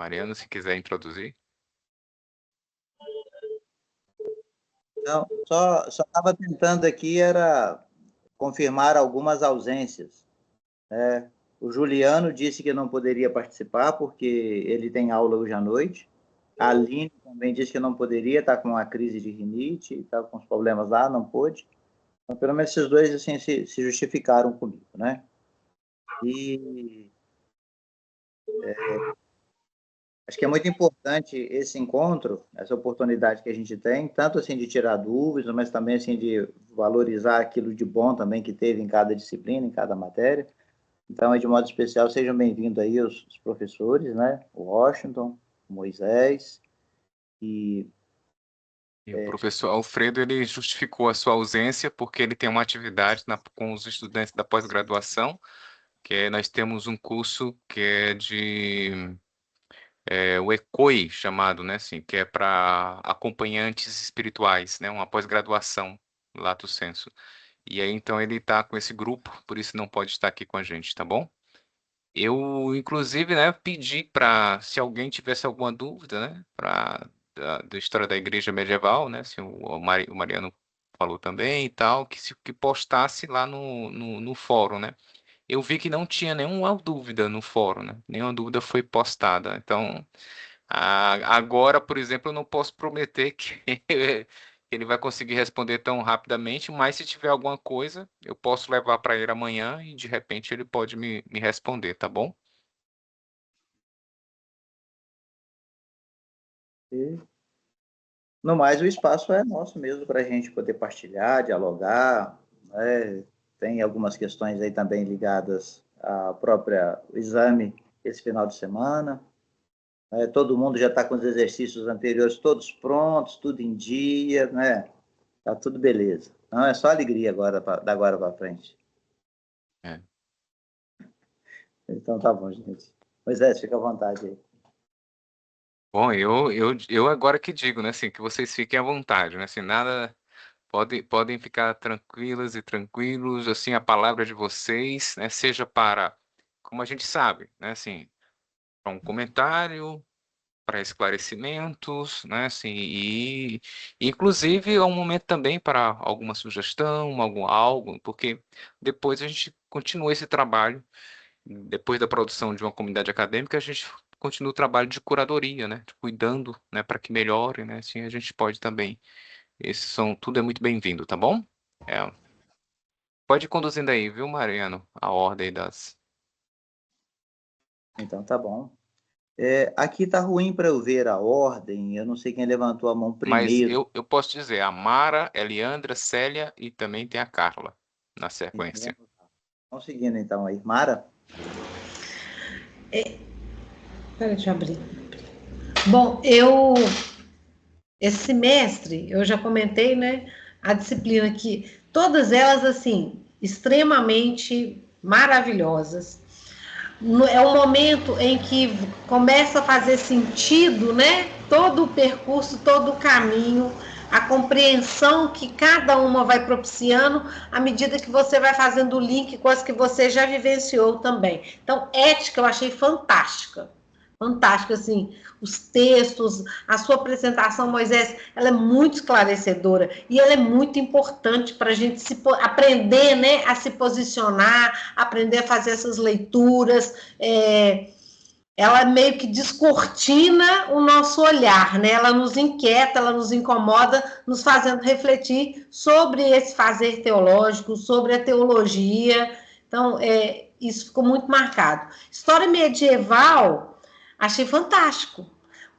Mariano, se quiser introduzir. Não, só estava tentando aqui era confirmar algumas ausências. O Juliano disse que não poderia participar porque ele tem aula hoje à noite. A Aline também disse que não poderia, está com uma crise de rinite, está com os problemas lá, não pôde. Então, pelo menos esses dois assim, se justificaram comigo, né? E acho que é muito importante esse encontro, essa oportunidade que a gente tem, tanto assim de tirar dúvidas, mas também assim de valorizar aquilo de bom também que teve em cada disciplina, em cada matéria. Então, de modo especial, sejam bem-vindos aí os professores, né? O Washington, o Moisés e... O professor Alfredo, ele justificou a sua ausência porque ele tem uma atividade com os estudantes da pós-graduação, nós temos um curso que é de... o ECOI, chamado, né, assim, que é para acompanhantes espirituais, né? Uma pós-graduação, lato sensu. E aí, então, ele está com esse grupo, por isso não pode estar aqui com a gente, tá bom? Eu, inclusive, né, pedi para, se alguém tivesse alguma dúvida, né, da história da igreja medieval, né, se o Mariano falou também e tal, que postasse lá no fórum, né. Eu vi que não tinha nenhuma dúvida no fórum, né, nenhuma dúvida foi postada. Então, agora, por exemplo, eu não posso prometer que ele vai conseguir responder tão rapidamente, mas se tiver alguma coisa, eu posso levar para ele amanhã e de repente ele pode me responder, tá bom? No mais, o espaço é nosso mesmo para a gente poder partilhar, dialogar, né? Tem algumas questões aí também ligadas à própria exame esse final de semana. Todo mundo já está com os exercícios anteriores todos prontos, tudo em dia, né? Tá tudo beleza. Não, é só alegria agora, da agora para frente. É. Então tá bom, gente. Moisés, fica à vontade aí. Bom, eu agora que digo, né, assim, que vocês fiquem à vontade, né, assim, nada, podem ficar tranquilas e tranquilos, assim, a palavra de vocês, né, seja para, como a gente sabe, né, assim, para um comentário, para esclarecimentos, né, assim, e inclusive é um momento também para alguma sugestão, algo, porque depois a gente continua esse trabalho, depois da produção de uma comunidade acadêmica, a gente continua o trabalho de curadoria, né, de cuidando, né, para que melhore, né, assim a gente pode também, tudo é muito bem-vindo, tá bom? Pode ir conduzindo aí, viu, Mariano, a ordem das... Então tá bom. Aqui tá ruim para eu ver a ordem, eu não sei quem levantou a mão Mas primeiro. eu posso dizer, a Mara, Eliandra, Célia e também tem a Carla na sequência. Vamos seguindo então aí. Mara? Peraí, deixa eu abrir. Bom, esse semestre, eu já comentei, né, a disciplina que, todas elas, assim, extremamente maravilhosas. É um momento em que começa a fazer sentido, né, todo o percurso, todo o caminho, a compreensão que cada uma vai propiciando à medida que você vai fazendo o link com as que você já vivenciou também. Então, ética eu achei fantástica. Fantástica, assim, os textos, a sua apresentação, Moisés, ela é muito esclarecedora e ela é muito importante para a gente aprender, né, a se posicionar, aprender a fazer essas leituras. Ela meio que descortina o nosso olhar, né? Ela nos inquieta, ela nos incomoda, nos fazendo refletir sobre esse fazer teológico, sobre a teologia. Então, isso ficou muito marcado. História medieval, achei fantástico,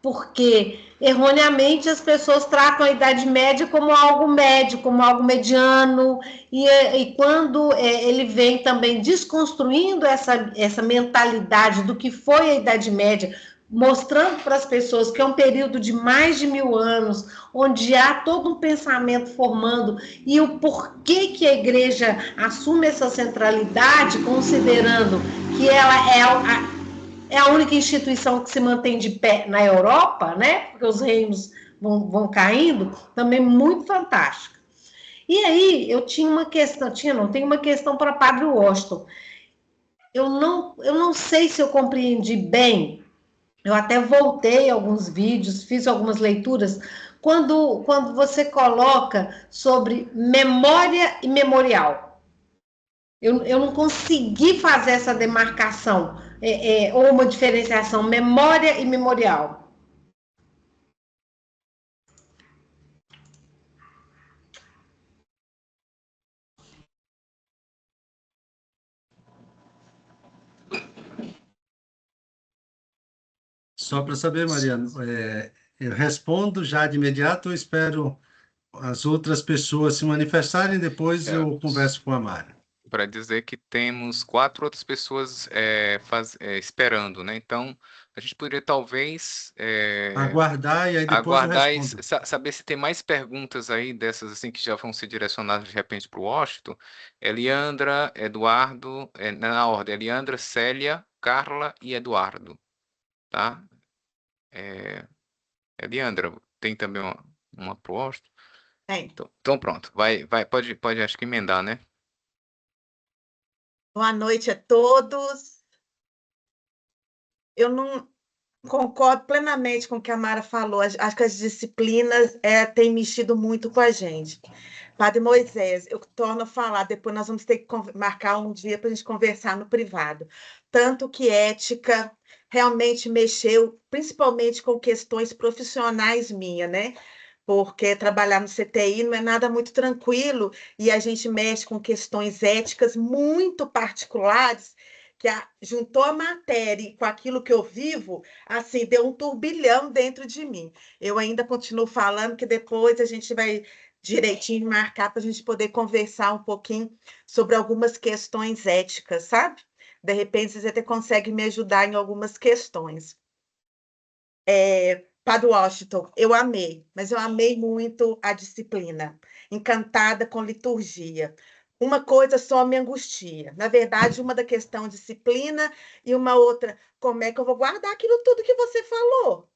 porque erroneamente as pessoas tratam a Idade Média como algo médio, como algo mediano, e quando ele vem também desconstruindo essa mentalidade do que foi a Idade Média, mostrando para as pessoas que é um período de mais de 1000 anos, onde há todo um pensamento formando, e o porquê que a igreja assume essa centralidade, considerando que ela é a única instituição que se mantém de pé na Europa, né? Porque os reinos vão caindo, também muito fantástica. E aí, eu tinha uma questão, tenho uma questão para Padre Washington. Eu não sei se eu compreendi bem Eu até voltei alguns vídeos, fiz algumas leituras. Quando você coloca sobre memória e memorial, eu não consegui fazer essa demarcação, ou uma diferenciação, memória e memorial. Só para saber, Mariana, eu respondo já de imediato ou espero as outras pessoas se manifestarem, depois eu converso com a Mari. Para dizer que temos 4 outras pessoas esperando, né? Então, a gente poderia talvez Aguardar e aí depois eu aguardar e respondo. saber se tem mais perguntas aí dessas assim que já vão ser direcionadas de repente para o Washington. Eliandra, Eduardo, na ordem, Eliandra, Célia, Carla e Eduardo, tá? Eliandra, tem também uma para o Washington? Tem. Então pronto, pode acho que emendar, né? Boa noite a todos. Eu não concordo plenamente com o que a Mara falou. Acho que as disciplinas têm mexido muito com a gente. Padre Moisés, eu torno a falar, depois nós vamos ter que marcar um dia para a gente conversar no privado. Tanto que ética realmente mexeu, principalmente com questões profissionais minhas, né? Porque trabalhar no CTI não é nada muito tranquilo e a gente mexe com questões éticas muito particulares que juntou a matéria com aquilo que eu vivo, assim, deu um turbilhão dentro de mim. Eu ainda continuo falando que depois a gente vai direitinho marcar para a gente poder conversar um pouquinho sobre algumas questões éticas, sabe? De repente, você até consegue me ajudar em algumas questões. Padre Washington, eu amei, mas eu amei muito a disciplina, encantada com liturgia. Uma coisa só me angustia. Na verdade, uma da questão disciplina e uma outra, como é que eu vou guardar aquilo tudo que você falou?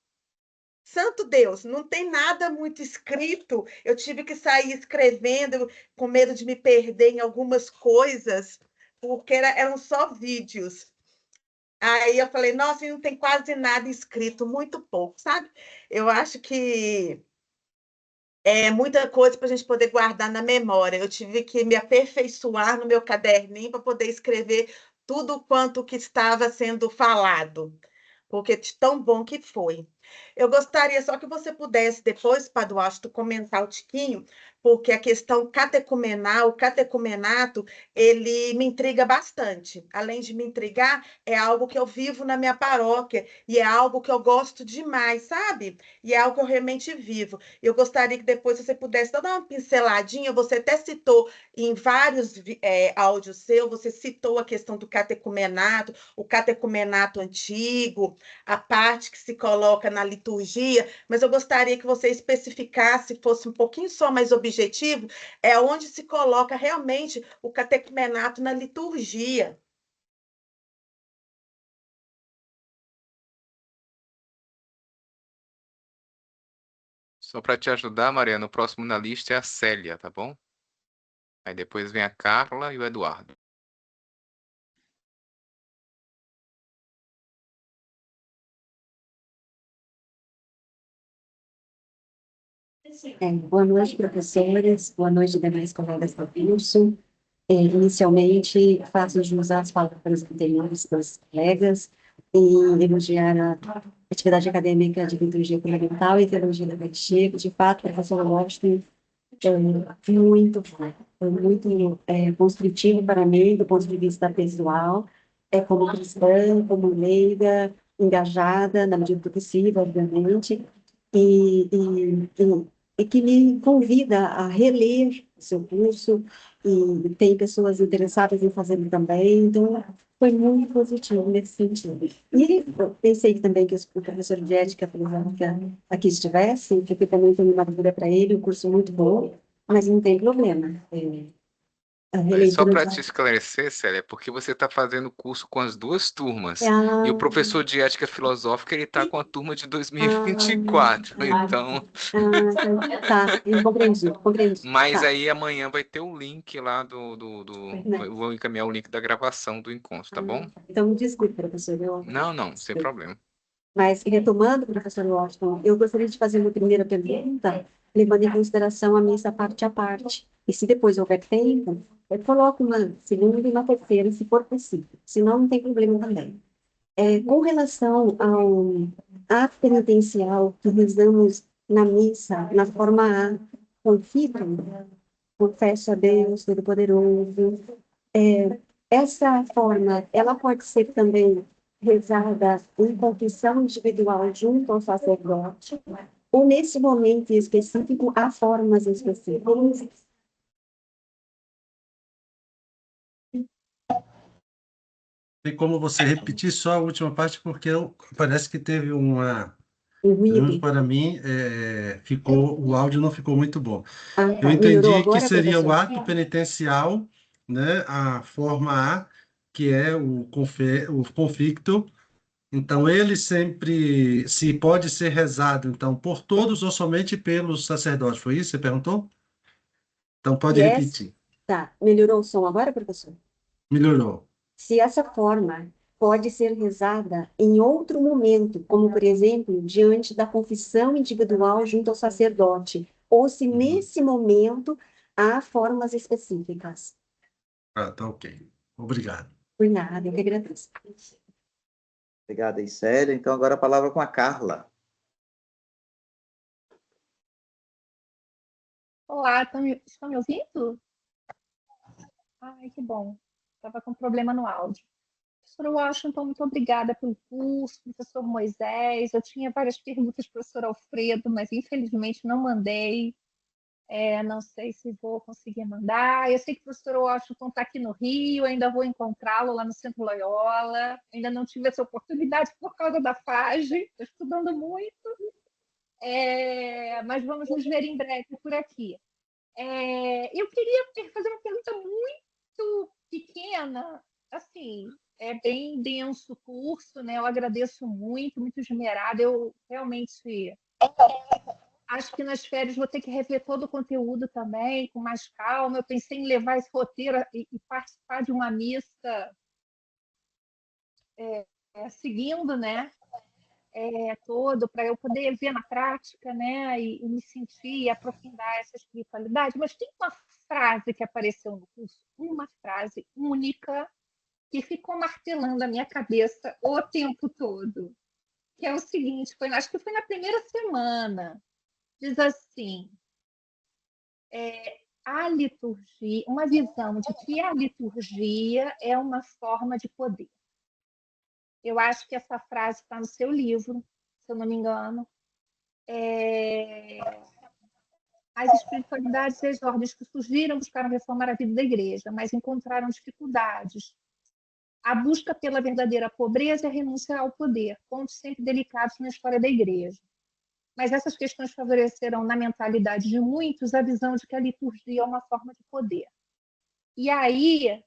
Santo Deus, não tem nada muito escrito. Eu tive que sair escrevendo com medo de me perder em algumas coisas, porque eram só vídeos. Aí eu falei, nossa, não tem quase nada escrito, muito pouco, sabe? Eu acho que é muita coisa para a gente poder guardar na memória. Eu tive que me aperfeiçoar no meu caderninho para poder escrever tudo quanto que estava sendo falado, porque de tão bom que foi. Eu gostaria só que você pudesse depois, Padre Washington, comentar um tiquinho, porque a questão catecumenal, o catecumenato, ele me intriga bastante. Além de me intrigar, é algo que eu vivo na minha paróquia e é algo que eu gosto demais, sabe? E é algo que eu realmente vivo. Eu gostaria que depois você pudesse dar uma pinceladinha, você até citou em vários áudios seus, você citou a questão do catecumenato, o catecumenato antigo, a parte que se coloca na liturgia, mas eu gostaria que você especificasse, fosse um pouquinho só mais objetivo, onde se coloca realmente o catecumenato na liturgia. Só para te ajudar, Mariana, o próximo na lista é a Célia, tá bom? Aí depois vem a Carla e o Eduardo. Boa noite, professores. Boa noite, demais colegas do curso. Inicialmente, faço jus às palavras anteriores dos colegas e elogiar a atividade acadêmica de liturgia fundamental e teologia da Eucaristia. De fato, o professor Washington muito bom, foi muito construtivo para mim, do ponto de vista pessoal, como cristã, como leiga, engajada, na medida do possível, obviamente, e que me convida a reler o seu curso, e tem pessoas interessadas em fazê-lo também, então foi muito positivo nesse sentido. E eu pensei também que o professor de ética filosófica aqui estivesse, porque também tem uma dúvida para ele, um curso muito bom, mas não tem problema. A Só releitura para te esclarecer, Célia, é porque você está fazendo curso com as duas turmas. Ah, E o professor de ética filosófica, ele está com a turma de 2024. Então, tá, eu compreendi. mas Tá. aí amanhã vai ter o link lá eu vou encaminhar o link da gravação do encontro, tá bom? Então, desculpe, professor. Não, sem problema. Mas, retomando, professor Washington, eu gostaria de fazer uma primeira pergunta, levando em consideração a missa parte a parte. E se depois houver tempo, eu coloco uma segunda e uma terceira, se for possível. Senão, não tem problema também. Com relação ao ato penitencial que rezamos na missa, na forma A, confito, confesso a Deus Todo-Poderoso, essa forma, ela pode ser também rezada em confissão individual junto ao sacerdote, ou nesse momento específico, há formas específicas. Tem como você repetir só a última parte, porque parece que teve uma... Pelo menos para mim, o áudio não ficou muito bom. Tá. Eu entendi que Agora, seria o professor? ato penitencial, né, a forma A, que é o conflicto. Então, ele sempre se pode ser rezado, então, por todos ou somente pelos sacerdotes. Foi isso que você perguntou? Então, pode repetir. Tá. Melhorou o som agora, professor? Melhorou. Se essa forma pode ser rezada em outro momento, como, por exemplo, diante da confissão individual junto ao sacerdote, ou se nesse momento há formas específicas. Ah, tá ok. Obrigado. Por nada, eu que agradeço. Obrigada, Isélia. Então, agora a palavra com a Carla. Olá, estão me ouvindo? Ai, que bom. Estava com problema no áudio. Professor Washington, muito obrigada pelo curso, professor Moisés. Eu tinha várias perguntas para o professor Alfredo, mas infelizmente não mandei. Não sei se vou conseguir mandar. Eu sei que o professor Washington está aqui no Rio, ainda vou encontrá-lo lá no Centro Loyola. Ainda não tive essa oportunidade por causa da FAGE, estou estudando muito. Mas vamos nos ver em breve por aqui. Eu queria fazer uma pergunta muito pequena, assim, é bem denso o curso, né? Eu agradeço muito, muito esmerada. Eu realmente acho que nas férias vou ter que rever todo o conteúdo também, com mais calma. Eu pensei em levar esse roteiro e participar de uma missa seguindo, né? Todo, para eu poder ver na prática, né? E me sentir e aprofundar essa espiritualidade. Mas tem uma frase que apareceu no curso, uma frase única, que ficou martelando a minha cabeça o tempo todo, que é o seguinte, acho que foi na primeira semana, diz assim, a liturgia, uma visão de que a liturgia é uma forma de poder. Eu acho que essa frase está no seu livro, se eu não me engano. As espiritualidades e as ordens que surgiram buscaram reformar a vida da igreja, mas encontraram dificuldades. A busca pela verdadeira pobreza e a renúncia ao poder, pontos sempre delicados na história da igreja. Mas essas questões favoreceram na mentalidade de muitos a visão de que a liturgia é uma forma de poder. E aí,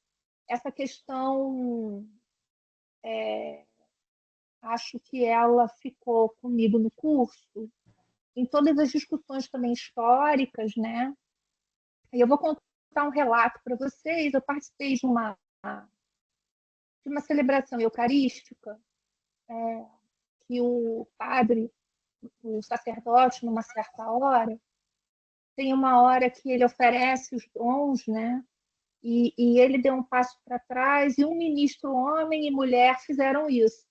essa questão, acho que ela ficou comigo no curso, em todas as discussões também históricas, né? E eu vou contar um relato para vocês. Eu participei de uma celebração eucarística, que o padre, o sacerdote, numa certa hora, tem uma hora que ele oferece os dons, né? E ele deu um passo para trás e um ministro, homem e mulher, fizeram isso.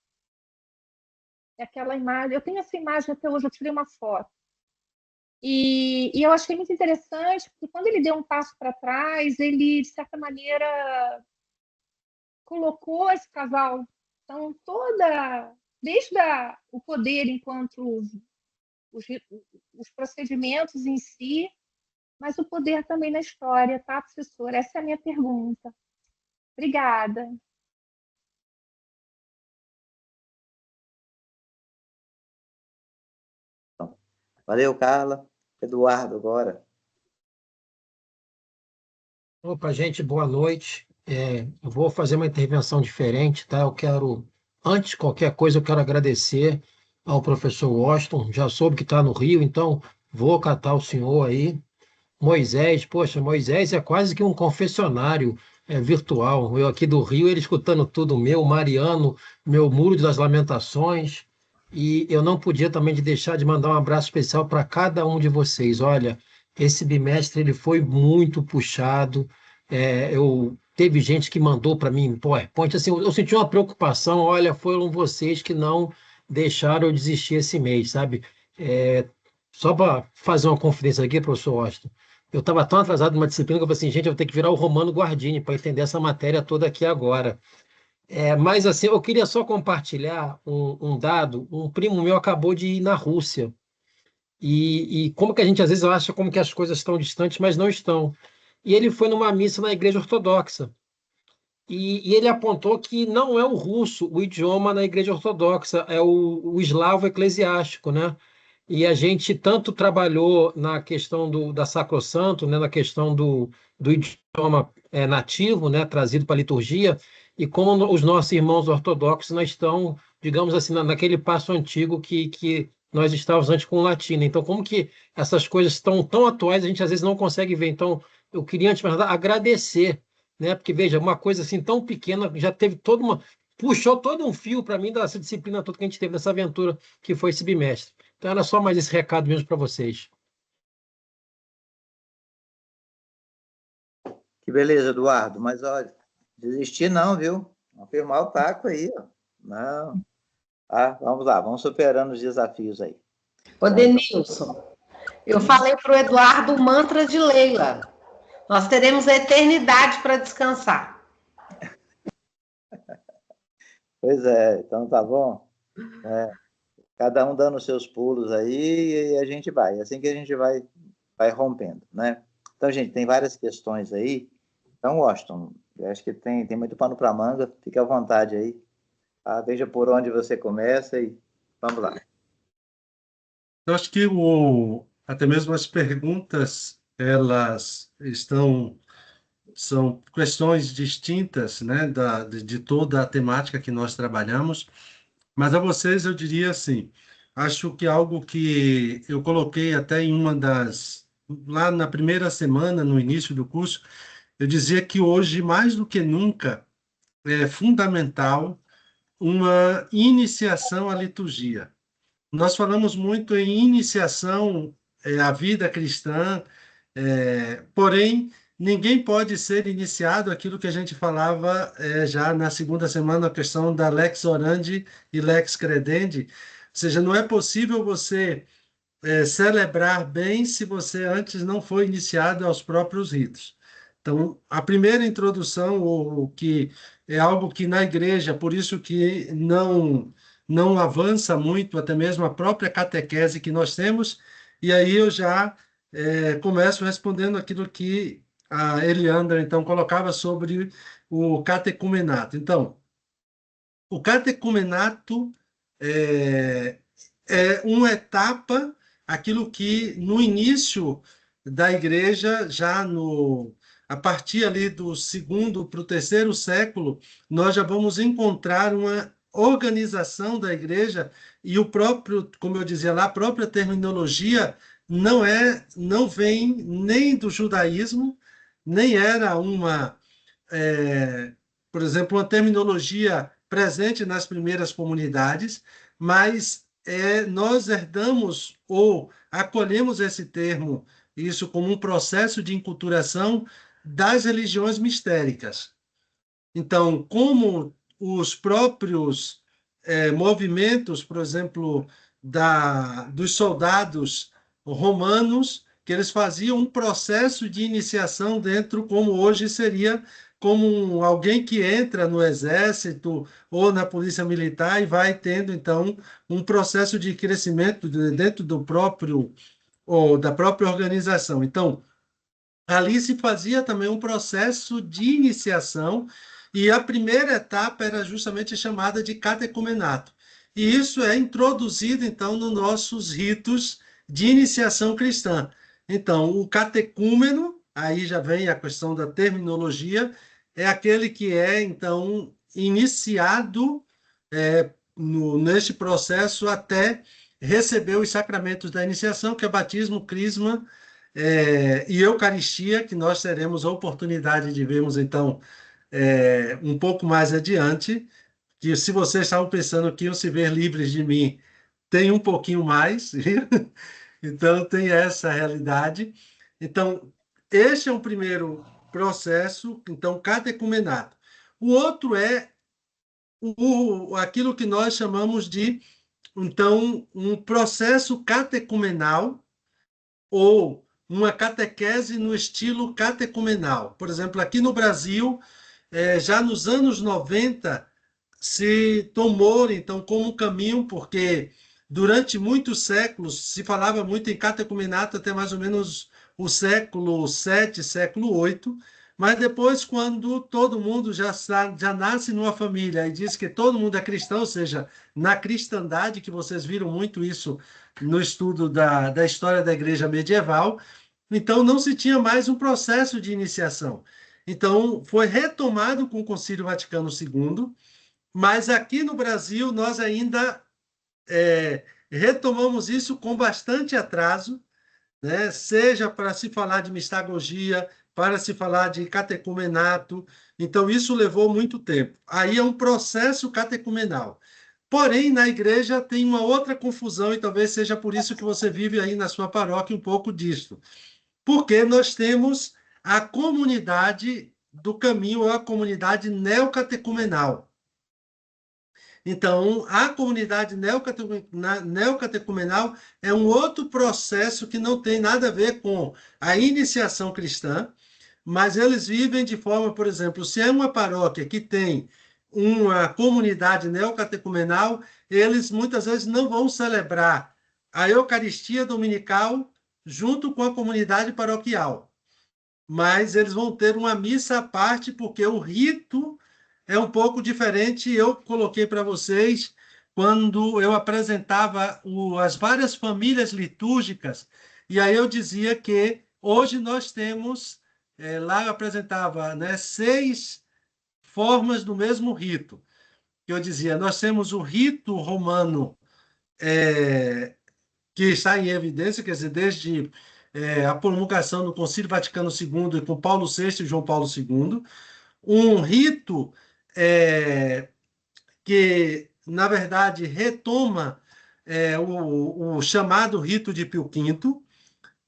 Aquela imagem, eu tenho essa imagem até hoje, eu tirei uma foto. E eu achei muito interessante, porque quando ele deu um passo para trás, ele, de certa maneira, colocou esse casal. Então, desde o poder enquanto os procedimentos em si, mas o poder também na história, tá, professor? Essa é a minha pergunta. Obrigada. Valeu, Carla. Eduardo, agora. Opa, gente, boa noite. Eu vou fazer uma intervenção diferente, tá? Antes de qualquer coisa, eu quero agradecer ao professor Washington. Já soube que está no Rio, então vou catar o senhor aí. Moisés, poxa, Moisés é quase que um confessionário virtual. Eu aqui do Rio, ele escutando tudo meu, Mariano, meu Muro das Lamentações. E eu não podia também deixar de mandar um abraço especial para cada um de vocês. Olha, esse bimestre ele foi muito puxado. Teve gente que mandou para mim em PowerPoint. Assim, eu senti uma preocupação. Olha, foram vocês que não deixaram eu desistir esse mês, sabe? É, Só para fazer uma confidência aqui, professor Washington, eu estava tão atrasado numa disciplina que eu falei assim, gente, eu vou ter que virar o Romano Guardini para entender essa matéria toda aqui agora. Mas assim, eu queria só compartilhar um dado. Um primo meu acabou de ir na Rússia. E como que a gente às vezes acha como que as coisas estão distantes, mas não estão. E ele foi numa missa na Igreja Ortodoxa. E ele apontou que não é o russo o idioma na Igreja Ortodoxa, é o eslavo eclesiástico, né? E a gente tanto trabalhou na questão da sacrossanto, né, na questão do idioma nativo, né, trazido para a liturgia, e como os nossos irmãos ortodoxos nós estão, digamos assim, naquele passo antigo que nós estávamos antes com o latino. Então, como que essas coisas estão tão atuais, a gente às vezes não consegue ver. Então, eu queria, antes de mais nada, agradecer, né, porque, veja, uma coisa assim tão pequena já teve puxou todo um fio para mim dessa disciplina toda que a gente teve nessa aventura que foi esse bimestre. Então, era só mais esse recado mesmo para vocês. Que beleza, Eduardo. Mas, olha, desistir não, viu? Vamos firmar o taco aí, ó. Não. Vamos lá, vamos superando os desafios aí. Ô, Denilson, eu falei para o Eduardo o mantra de Leila. Nós teremos a eternidade para descansar. Pois é, então tá bom. Cada um dando seus pulos aí e a gente vai. É assim que a gente vai rompendo, né? Então, gente, tem várias questões aí. Então, Washington, eu acho que tem muito pano para manga. Fique à vontade aí. Veja por onde você começa e vamos lá. Eu acho que até mesmo as perguntas, elas são questões distintas, né, de toda a temática que nós trabalhamos, mas a vocês eu diria assim, acho que algo que eu coloquei até lá na primeira semana, no início do curso, eu dizia que hoje, mais do que nunca, é fundamental uma iniciação à liturgia. Nós falamos muito em iniciação à vida cristã, porém, ninguém pode ser iniciado aquilo que a gente falava já na segunda semana, a questão da lex orandi e lex credendi, ou seja, não é possível você celebrar bem se você antes não foi iniciado aos próprios ritos. Então, a primeira introdução, o que é algo que na igreja, por isso que não avança muito, até mesmo a própria catequese que nós temos, e aí eu já começo respondendo aquilo que a Eliandra, então, colocava sobre o catecumenato. Então, o catecumenato é uma etapa, aquilo que no início da igreja, a partir ali do segundo para o terceiro século, nós já vamos encontrar uma organização da igreja e o próprio, como eu dizia lá, a própria terminologia não vem nem do judaísmo, nem era por exemplo, uma terminologia presente nas primeiras comunidades, mas nós herdamos ou acolhemos esse termo, isso como um processo de enculturação das religiões mistéricas. Então, como os próprios movimentos, por exemplo, dos soldados romanos, que eles faziam um processo de iniciação dentro, como hoje seria como alguém que entra no exército ou na polícia militar e vai tendo, então, um processo de crescimento dentro da própria organização. Então, ali se fazia também um processo de iniciação e a primeira etapa era justamente chamada de catecumenato. E isso é introduzido, então, nos nossos ritos de iniciação cristã. Então, o catecúmeno, aí já vem a questão da terminologia, é aquele que é, então, iniciado neste processo até receber os sacramentos da iniciação, que é batismo, crisma e Eucaristia, que nós teremos a oportunidade de vermos, então, um pouco mais adiante, que se vocês estavam pensando que iam se ver livres de mim tem um pouquinho mais, então tem essa realidade. Então, este é o primeiro processo, então, catecumenato. O outro é aquilo que nós chamamos de, então, um processo catecumenal ou uma catequese no estilo catecumenal. Por exemplo, aqui no Brasil, já nos anos 90, se tomou, então, como caminho, porque durante muitos séculos se falava muito em catecumenato até mais ou menos o século VII, século VIII, mas depois, quando todo mundo já nasce numa família e diz que todo mundo é cristão, ou seja, na cristandade, que vocês viram muito isso no estudo da história da igreja medieval, então não se tinha mais um processo de iniciação. Então, foi retomado com o Concílio Vaticano II, mas aqui no Brasil nós ainda retomamos isso com bastante atraso, né? Seja para se falar de mistagogia, para se falar de catecumenato. Então, isso levou muito tempo. Aí é um processo catecumenal. Porém, na igreja tem uma outra confusão, e talvez seja por isso que você vive aí na sua paróquia um pouco disso. Porque nós temos a comunidade do caminho, ou a comunidade neocatecumenal. Então, a comunidade neocatecumenal é um outro processo que não tem nada a ver com a iniciação cristã, mas eles vivem de forma, por exemplo, se é uma paróquia que tem uma comunidade neocatecumenal, eles muitas vezes não vão celebrar a Eucaristia Dominical junto com a comunidade paroquial, mas eles vão ter uma missa à parte, porque o rito é um pouco diferente. Eu coloquei para vocês, quando eu apresentava as várias famílias litúrgicas, e aí eu dizia que hoje nós temos, lá eu apresentava, né, 6 formas do mesmo rito. Eu dizia, nós temos o rito romano, que está em evidência, quer dizer, desde a promulgação do Concílio Vaticano II, com Paulo VI e João Paulo II, um rito que, na verdade, retoma o chamado rito de Pio V.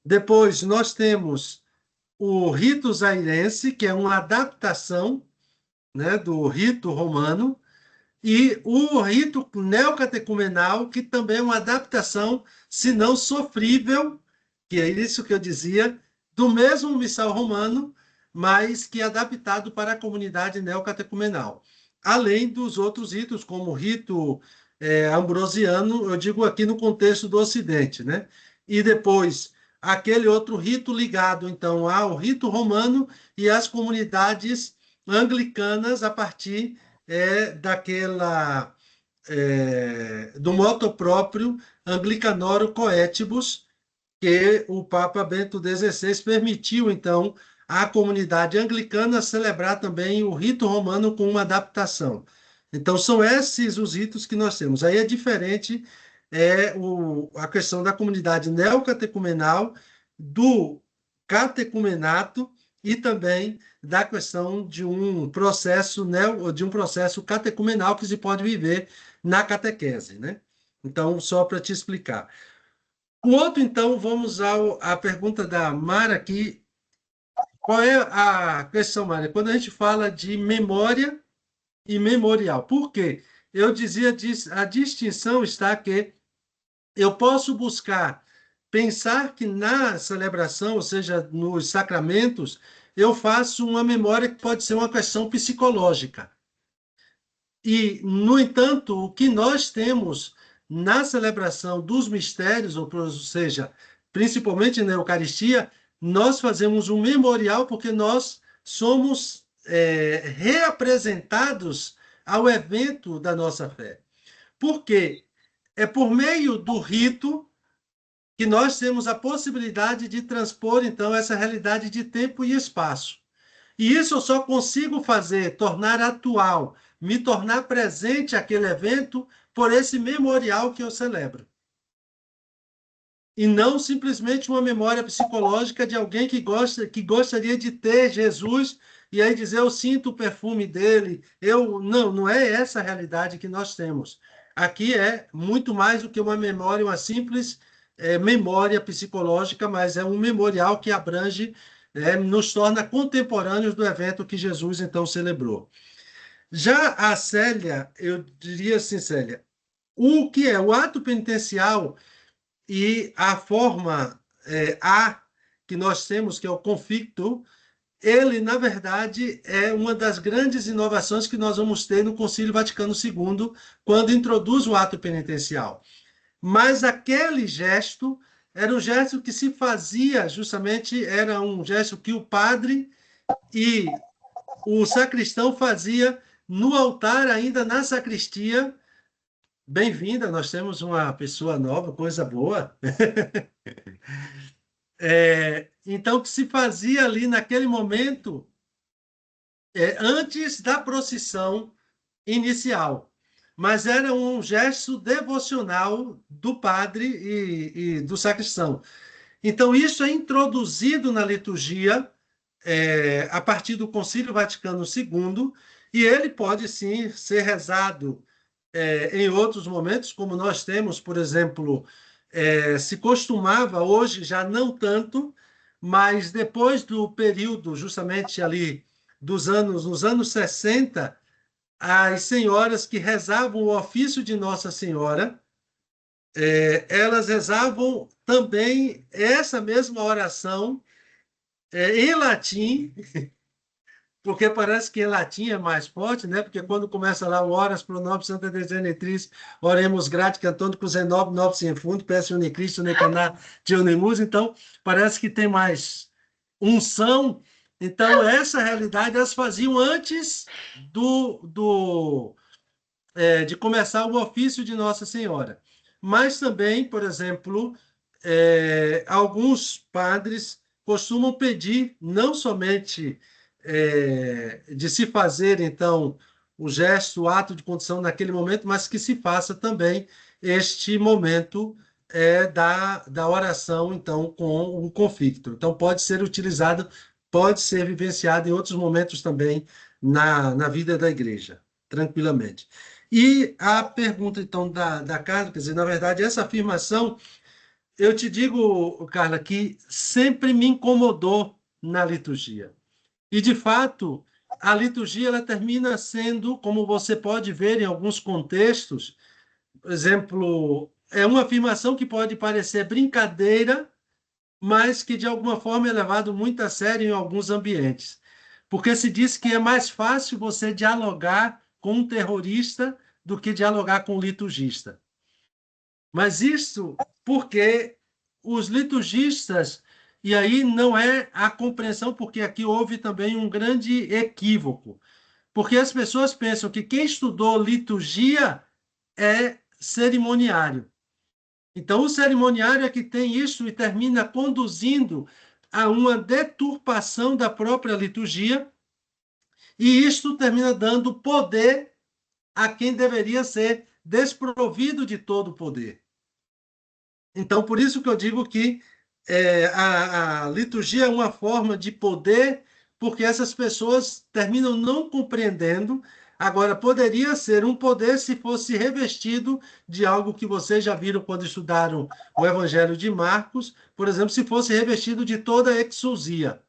Depois, nós temos o rito zairense, que é uma adaptação, né, do rito romano, e o rito neocatecumenal, que também é uma adaptação, se não sofrível, que é isso que eu dizia, do mesmo missal romano, mas que é adaptado para a comunidade neocatecumenal. Além dos outros ritos, como o rito ambrosiano, eu digo aqui no contexto do Ocidente, né? E depois, aquele outro rito ligado, então, ao rito romano e às comunidades anglicanas, a partir do moto próprio Anglicanorum Coetibus, que o Papa Bento XVI permitiu, então, à comunidade anglicana celebrar também o rito romano com uma adaptação. Então, são esses os ritos que nós temos. Aí é diferente a questão da comunidade neocatecumenal, do catecumenato e também da questão de um processo catecumenal que se pode viver na catequese, né? Então, só para te explicar. O outro, então, vamos à pergunta da Mara aqui. Qual é a questão, Mara? Quando a gente fala de memória e memorial. Por quê? Eu dizia, a distinção está que eu posso pensar que na celebração, ou seja, nos sacramentos, eu faço uma memória que pode ser uma questão psicológica. E, no entanto, o que nós temos na celebração dos mistérios, ou seja, principalmente na Eucaristia, nós fazemos um memorial porque nós somos reapresentados ao evento da nossa fé. Por quê? É por meio do rito que nós temos a possibilidade de transpor, então, essa realidade de tempo e espaço. E isso eu só consigo fazer, tornar atual, me tornar presente aquele evento por esse memorial que eu celebro. E não simplesmente uma memória psicológica de alguém que gostaria de ter Jesus e aí dizer, eu sinto o perfume dele. Não é essa a realidade que nós temos. Aqui é muito mais do que uma memória, uma simples memória psicológica, mas é um memorial que abrange, nos torna contemporâneos do evento que Jesus então celebrou. Já a Célia, eu diria assim, Célia, o que é o ato penitencial e a forma A que nós temos, que é o conflicto, ele, na verdade, é uma das grandes inovações que nós vamos ter no Concílio Vaticano II, quando introduz o ato penitencial. Mas aquele gesto era um gesto que se fazia, justamente, era um gesto que o padre e o sacristão fazia no altar, ainda na sacristia. Bem-vinda, nós temos uma pessoa nova, coisa boa. Então, o que se fazia ali naquele momento, antes da procissão inicial, mas era um gesto devocional do padre e do sacristão. Então, isso é introduzido na liturgia a partir do Concílio Vaticano II, e ele pode, sim, ser rezado em outros momentos, como nós temos, por exemplo, se costumava, hoje já não tanto, mas depois do período, justamente ali, nos anos 60, as senhoras que rezavam o ofício de Nossa Senhora, elas rezavam também essa mesma oração em latim, porque parece que em latim é mais forte, né? Porque quando começa lá o Horas pro nobis Santa Desenetris, oremos grati, cantando com Zenob, nobis sem fundo, peço unicristo, necaná, tionemus, então parece que tem mais unção. Então, essa realidade elas faziam antes de começar o ofício de Nossa Senhora. Mas também, por exemplo, alguns padres costumam pedir não somente de se fazer, então, o gesto, o ato de condição naquele momento, mas que se faça também este momento da oração, então, com o conflito. Então, pode ser utilizado, pode ser vivenciado em outros momentos também na vida da igreja, tranquilamente. E a pergunta, então, da Carla, quer dizer, na verdade, essa afirmação, eu te digo, Carla, que sempre me incomodou na liturgia. E, de fato, a liturgia ela termina sendo, como você pode ver em alguns contextos, por exemplo, é uma afirmação que pode parecer brincadeira, mas que, de alguma forma, é levado muito a sério em alguns ambientes. Porque se diz que é mais fácil você dialogar com um terrorista do que dialogar com um liturgista. Mas isso porque os liturgistas, e aí não é a compreensão, porque aqui houve também um grande equívoco, porque as pessoas pensam que quem estudou liturgia é cerimoniário. Então, o cerimoniário é que tem isso e termina conduzindo a uma deturpação da própria liturgia, e isto termina dando poder a quem deveria ser desprovido de todo o poder. Então, por isso que eu digo que a liturgia é uma forma de poder, porque essas pessoas terminam não compreendendo. Agora, poderia ser um poder se fosse revestido de algo que vocês já viram quando estudaram o Evangelho de Marcos, por exemplo, se fosse revestido de toda a exousia.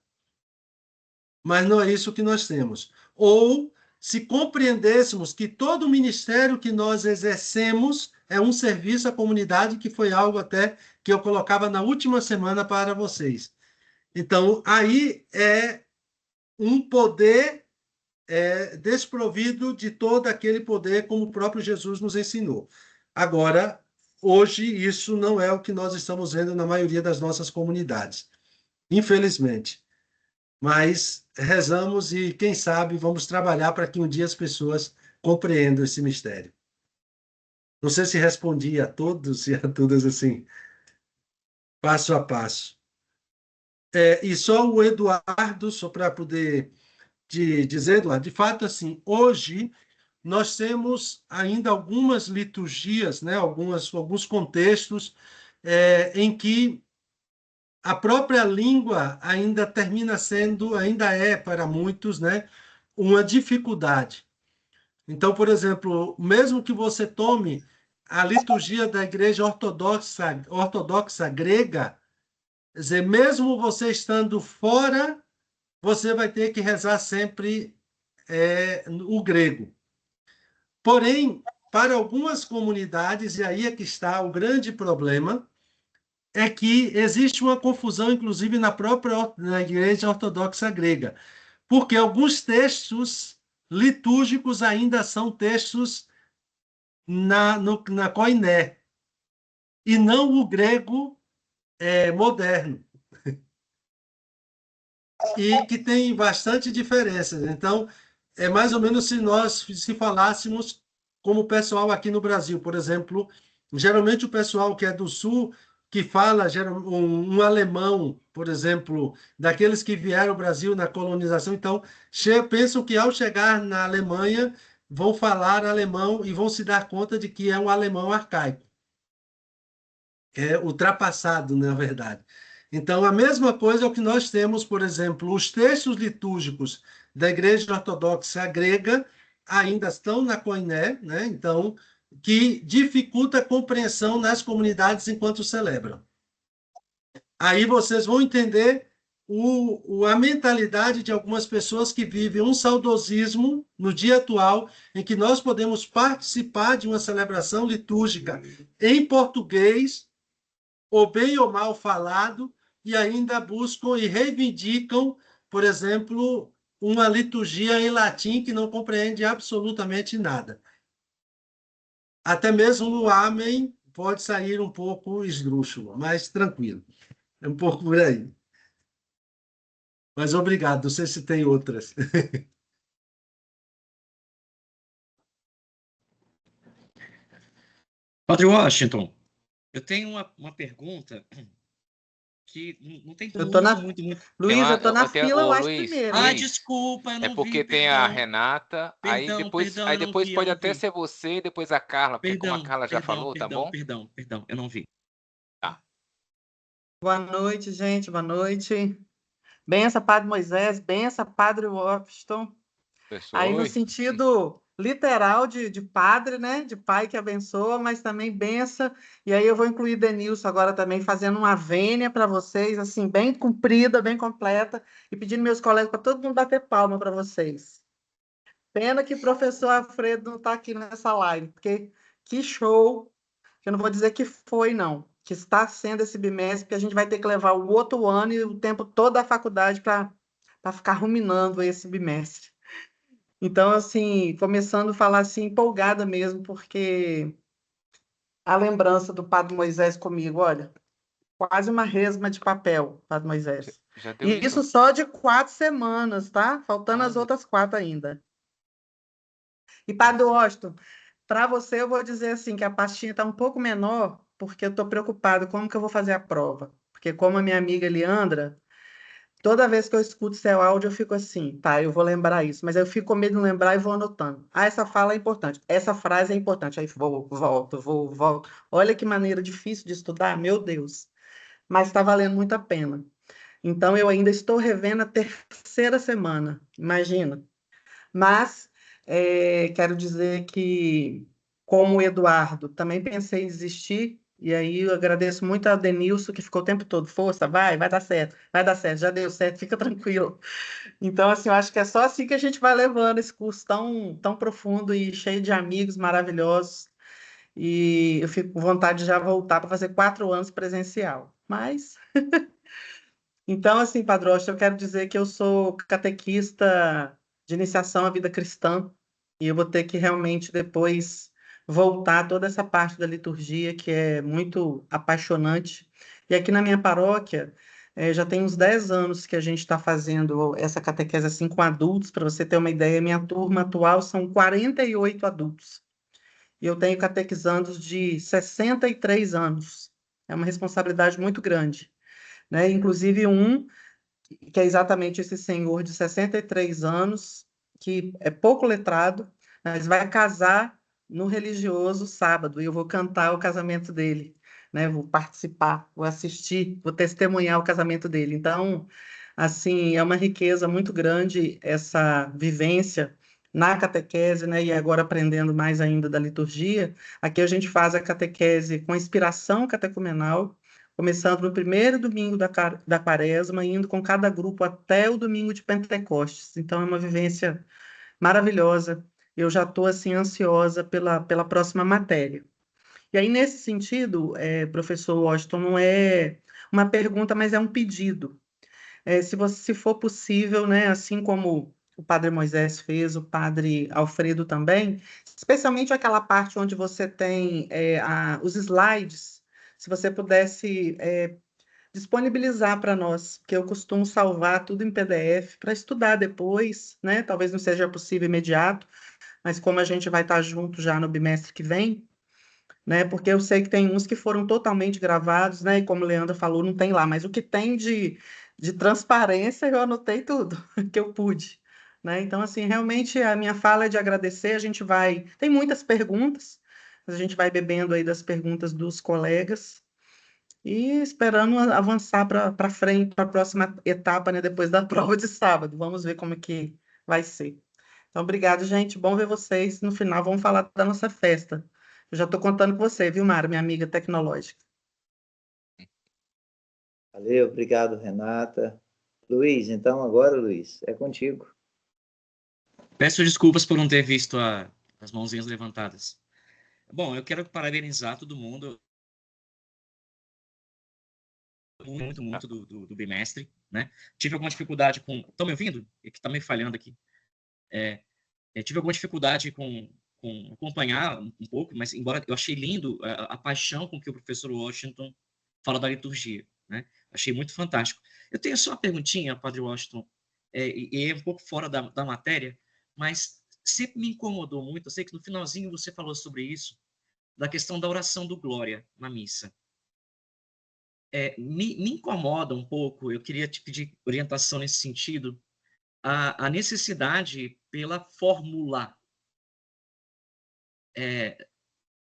Mas não é isso que nós temos. Ou se compreendêssemos que todo o ministério que nós exercemos é um serviço à comunidade, que foi algo até que eu colocava na última semana para vocês. Então, aí é um poder desprovido de todo aquele poder, como o próprio Jesus nos ensinou. Agora, hoje, isso não é o que nós estamos vendo na maioria das nossas comunidades, infelizmente. Mas rezamos e, quem sabe, vamos trabalhar para que um dia as pessoas compreendam esse mistério. Não sei se respondi a todos e a todas assim, passo a passo. E só o Eduardo, só para poder dizer, Eduardo, de fato, assim, hoje nós temos ainda algumas liturgias, né, alguns contextos em que a própria língua ainda termina sendo, ainda é para muitos, né, uma dificuldade. Então, por exemplo, mesmo que você tome a liturgia da Igreja Ortodoxa grega, quer dizer, mesmo você estando fora, você vai ter que rezar sempre o grego. Porém, para algumas comunidades, e aí é que está o grande problema, é que existe uma confusão, inclusive na Igreja Ortodoxa grega, porque alguns textos litúrgicos ainda são textos na koiné, e não o grego moderno, e que tem bastante diferenças. Então, é mais ou menos se falássemos como o pessoal aqui no Brasil, por exemplo, geralmente o pessoal que é do Sul, que fala um alemão, por exemplo, daqueles que vieram ao Brasil na colonização, então pensam que ao chegar na Alemanha vão falar alemão e vão se dar conta de que é um alemão arcaico, é ultrapassado, na verdade. Então, a mesma coisa é o que nós temos, por exemplo, os textos litúrgicos da Igreja Ortodoxa grega ainda estão na koiné, né? Então, que dificulta a compreensão nas comunidades enquanto celebram. Aí vocês vão entender a mentalidade de algumas pessoas que vivem um saudosismo no dia atual, em que nós podemos participar de uma celebração litúrgica em português, ou bem ou mal falado, e ainda buscam e reivindicam, por exemplo, uma liturgia em latim que não compreende absolutamente nada. Até mesmo o Amém pode sair um pouco esdrúxulo, mas tranquilo. É um pouco por aí. Mas obrigado, não sei se tem outras. Padre Washington, eu tenho uma pergunta que não tem Eu tô na... muito. Luiz, eu tô na fila, eu acho, Luiz, primeiro. Ah, desculpa, eu não é porque vi, tem a Renata, aí Perdão, depois eu não vi, pode eu não até vi. ser você e depois a Carla, porque como a Perdão, Carla já falou, tá bom? perdão, eu não vi. Tá. Boa noite, gente, boa noite. Benção, Padre Moisés, benção, Padre Washington. Aí no Oi. sentido literal de padre, né? De pai que abençoa, mas também benção. E aí eu vou incluir Denilson agora também, fazendo uma vênia para vocês, assim, bem comprida, bem completa, e pedindo meus colegas para todo mundo bater palma para vocês. Pena que o professor Alfredo não está aqui nessa live, porque que show! Eu não vou dizer que foi, não, que está sendo esse bimestre, porque a gente vai ter que levar o outro ano e o tempo todo da faculdade para ficar ruminando esse bimestre. Então, assim, começando a falar assim, empolgada mesmo, porque a lembrança do Padre Moisés comigo, olha, quase uma resma de papel, Padre Moisés. Já deu E isso só de 4 semanas, tá? Faltando as outras 4 ainda. E, Padre Washington, para você eu vou dizer assim, que a pastinha está um pouco menor, porque eu estou preocupado como que eu vou fazer a prova. Porque como a minha amiga Leandra, toda vez que eu escuto seu áudio, eu fico assim, tá, eu vou lembrar isso, mas eu fico com medo de não lembrar e vou anotando. Ah, essa fala é importante, essa frase é importante, aí volto. Olha que maneira difícil de estudar, meu Deus. Mas está valendo muito a pena. Então, eu ainda estou revendo a terceira semana, imagina. Mas, quero dizer que, como o Eduardo, também pensei em desistir, e aí eu agradeço muito a Denilson, que ficou o tempo todo, força, vai dar certo, já deu certo, fica tranquilo. Então, assim, eu acho que é só assim que a gente vai levando esse curso tão profundo e cheio de amigos maravilhosos, e eu fico com vontade de já voltar para fazer 4 anos presencial. Mas, então, assim, Padrocha, eu quero dizer que eu sou catequista de iniciação à vida cristã, e eu vou ter que realmente depois voltar toda essa parte da liturgia, que é muito apaixonante. E aqui na minha paróquia, já tem uns 10 anos que a gente está fazendo essa catequese assim com adultos, para você ter uma ideia, minha turma atual são 48 adultos. E eu tenho catequizandos de 63 anos. É uma responsabilidade muito grande, né? Inclusive que é exatamente esse senhor de 63 anos, que é pouco letrado, mas vai casar no religioso sábado, e eu vou cantar o casamento dele, né? Vou participar, vou assistir, vou testemunhar o casamento dele. Então, assim, é uma riqueza muito grande essa vivência na catequese, né, e agora aprendendo mais ainda da liturgia, aqui a gente faz a catequese com inspiração catecumenal, começando no primeiro domingo da quaresma, indo com cada grupo até o domingo de Pentecostes. Então, é uma vivência maravilhosa. Eu já estou, assim, ansiosa pela próxima matéria. E aí, nesse sentido, professor Washington, não é uma pergunta, mas é um pedido. Se for possível, né, assim como o padre Moisés fez, o padre Alfredo também, especialmente aquela parte onde você tem os slides, se você pudesse disponibilizar para nós, porque eu costumo salvar tudo em PDF para estudar depois, né? Talvez não seja possível imediato, mas como a gente vai estar junto já no bimestre que vem, né? Porque eu sei que tem uns que foram totalmente gravados, né? E como o Leandro falou, não tem lá, mas o que tem de transparência eu anotei tudo que eu pude, né? Então, assim, realmente a minha fala é de agradecer. A gente vai. Tem muitas perguntas, mas a gente vai bebendo aí das perguntas dos colegas e esperando avançar para frente, para a próxima etapa, né? Depois da prova de sábado. Vamos ver como é que vai ser. Então, obrigado, gente. Bom ver vocês. No final, vamos falar da nossa festa. Eu já estou contando com você, viu, Mara, minha amiga tecnológica. Valeu, obrigado, Renata. Luiz, então agora, Luiz, é contigo. Peço desculpas por não ter visto as mãozinhas levantadas. Bom, eu quero parabenizar todo mundo. Muito do bimestre, né? Tive alguma dificuldade com... Estão me ouvindo? É que está me falhando aqui. Tive alguma dificuldade com acompanhar um pouco, mas embora eu achei lindo a paixão com que o professor Washington fala da liturgia, né? Achei muito fantástico. Eu tenho só uma perguntinha, Padre Washington, e é um pouco fora da matéria, mas sempre me incomodou muito. Eu sei que no finalzinho você falou sobre isso, da questão da oração do Glória na missa. Me incomoda um pouco, eu queria te pedir orientação nesse sentido, a necessidade pela fórmula.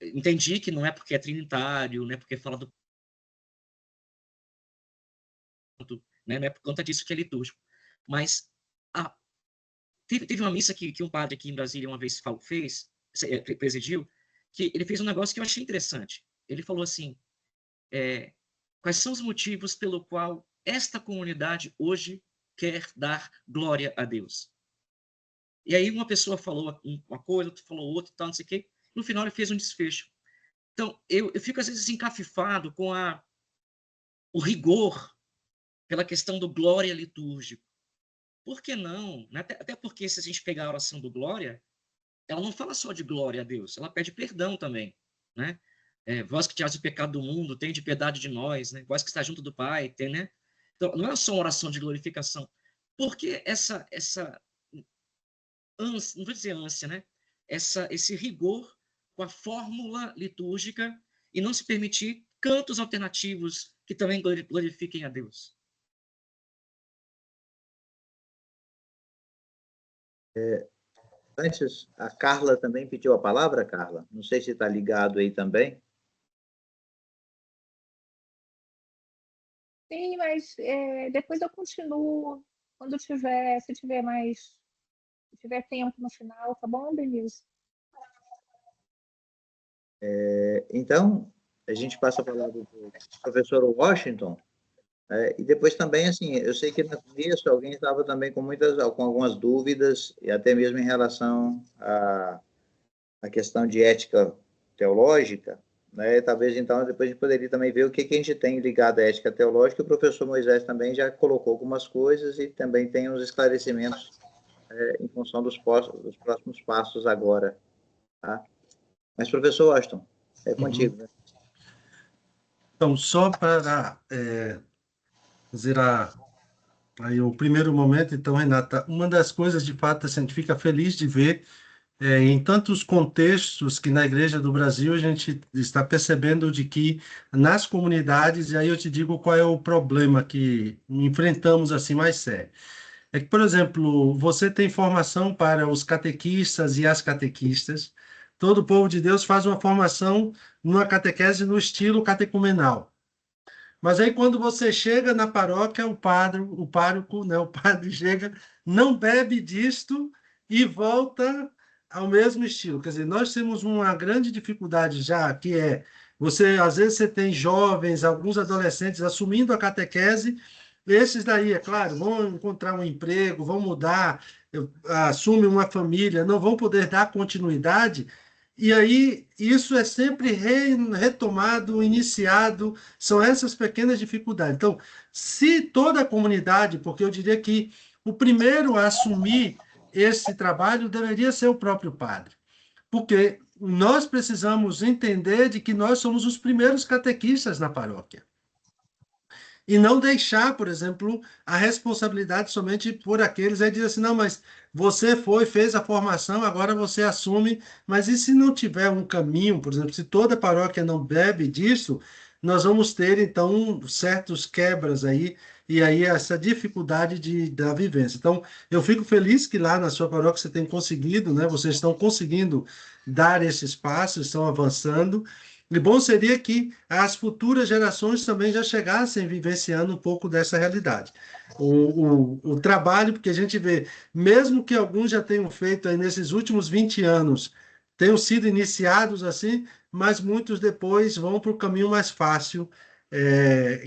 Entendi que não é porque é trinitário, não é porque fala do... Né, não é por conta disso que é litúrgico. Mas teve uma missa que um padre aqui em Brasília uma vez presidiu, que ele fez um negócio que eu achei interessante. Ele falou assim, quais são os motivos pelo qual esta comunidade hoje quer dar glória a Deus? E aí uma pessoa falou uma coisa, outra falou outra, tal, não sei o quê. No final ele fez um desfecho. Então, eu fico às vezes encafifado com o rigor pela questão do glória litúrgico. Por que não? Até porque se a gente pegar a oração do glória, ela não fala só de glória a Deus, ela pede perdão também, né? Vós que tirais o pecado do mundo, tende piedade de nós, né? Vós que está junto do Pai, né? Então, não é só uma oração de glorificação. Por que essa ânsia, não vou dizer ânsia, né? Esse rigor com a fórmula litúrgica e não se permitir cantos alternativos que também glorifiquem a Deus? Antes, a Carla também pediu a palavra, Carla? Não sei se está ligado aí também. Sim, mas depois eu continuo quando se tiver tempo no final, tá bom, Denise? Então, a gente passa a palavra para o professor Washington, e depois também, assim, eu sei que no começo alguém estava também com algumas dúvidas, e até mesmo em relação à questão de ética teológica, né? Talvez, então, depois a gente poderia também ver o que a gente tem ligado à ética teológica. O professor Moisés também já colocou algumas coisas e também tem uns esclarecimentos em função dos próximos passos agora. Tá? Mas, professor Washington, é contigo. Né? Então, só para fazer aí o primeiro momento, então, Renata, uma das coisas, de fato, assim, a gente fica feliz de ver em tantos contextos que na Igreja do Brasil a gente está percebendo de que nas comunidades, e aí eu te digo qual é o problema que enfrentamos assim mais sério. É que, por exemplo, você tem formação para os catequistas e as catequistas, todo o povo de Deus faz uma formação numa catequese no estilo catecumenal. Mas aí quando você chega na paróquia, o pároco, né, o padre chega, não bebe disto e volta ao mesmo estilo. Quer dizer, nós temos uma grande dificuldade já, que é, às vezes você tem jovens, alguns adolescentes assumindo a catequese, esses daí, é claro, vão encontrar um emprego, vão mudar, assumem uma família, não vão poder dar continuidade, e aí isso é sempre retomado, iniciado, são essas pequenas dificuldades. Então, se toda a comunidade, porque eu diria que o primeiro a assumir esse trabalho deveria ser o próprio padre, porque nós precisamos entender de que nós somos os primeiros catequistas na paróquia. E não deixar, por exemplo, a responsabilidade somente por aqueles, aí dizer assim, não, mas você fez a formação, agora você assume, mas e se não tiver um caminho, por exemplo, se toda a paróquia não bebe disso, nós vamos ter, então, certos quebras aí, e aí essa dificuldade da vivência. Então, eu fico feliz que lá na sua paróquia você tem conseguido, né? Vocês estão conseguindo dar esses passos, estão avançando, e bom seria que as futuras gerações também já chegassem vivenciando um pouco dessa realidade. O trabalho, porque a gente vê, mesmo que alguns já tenham feito aí nesses últimos 20 anos, tenham sido iniciados assim, mas muitos depois vão para o caminho mais fácil,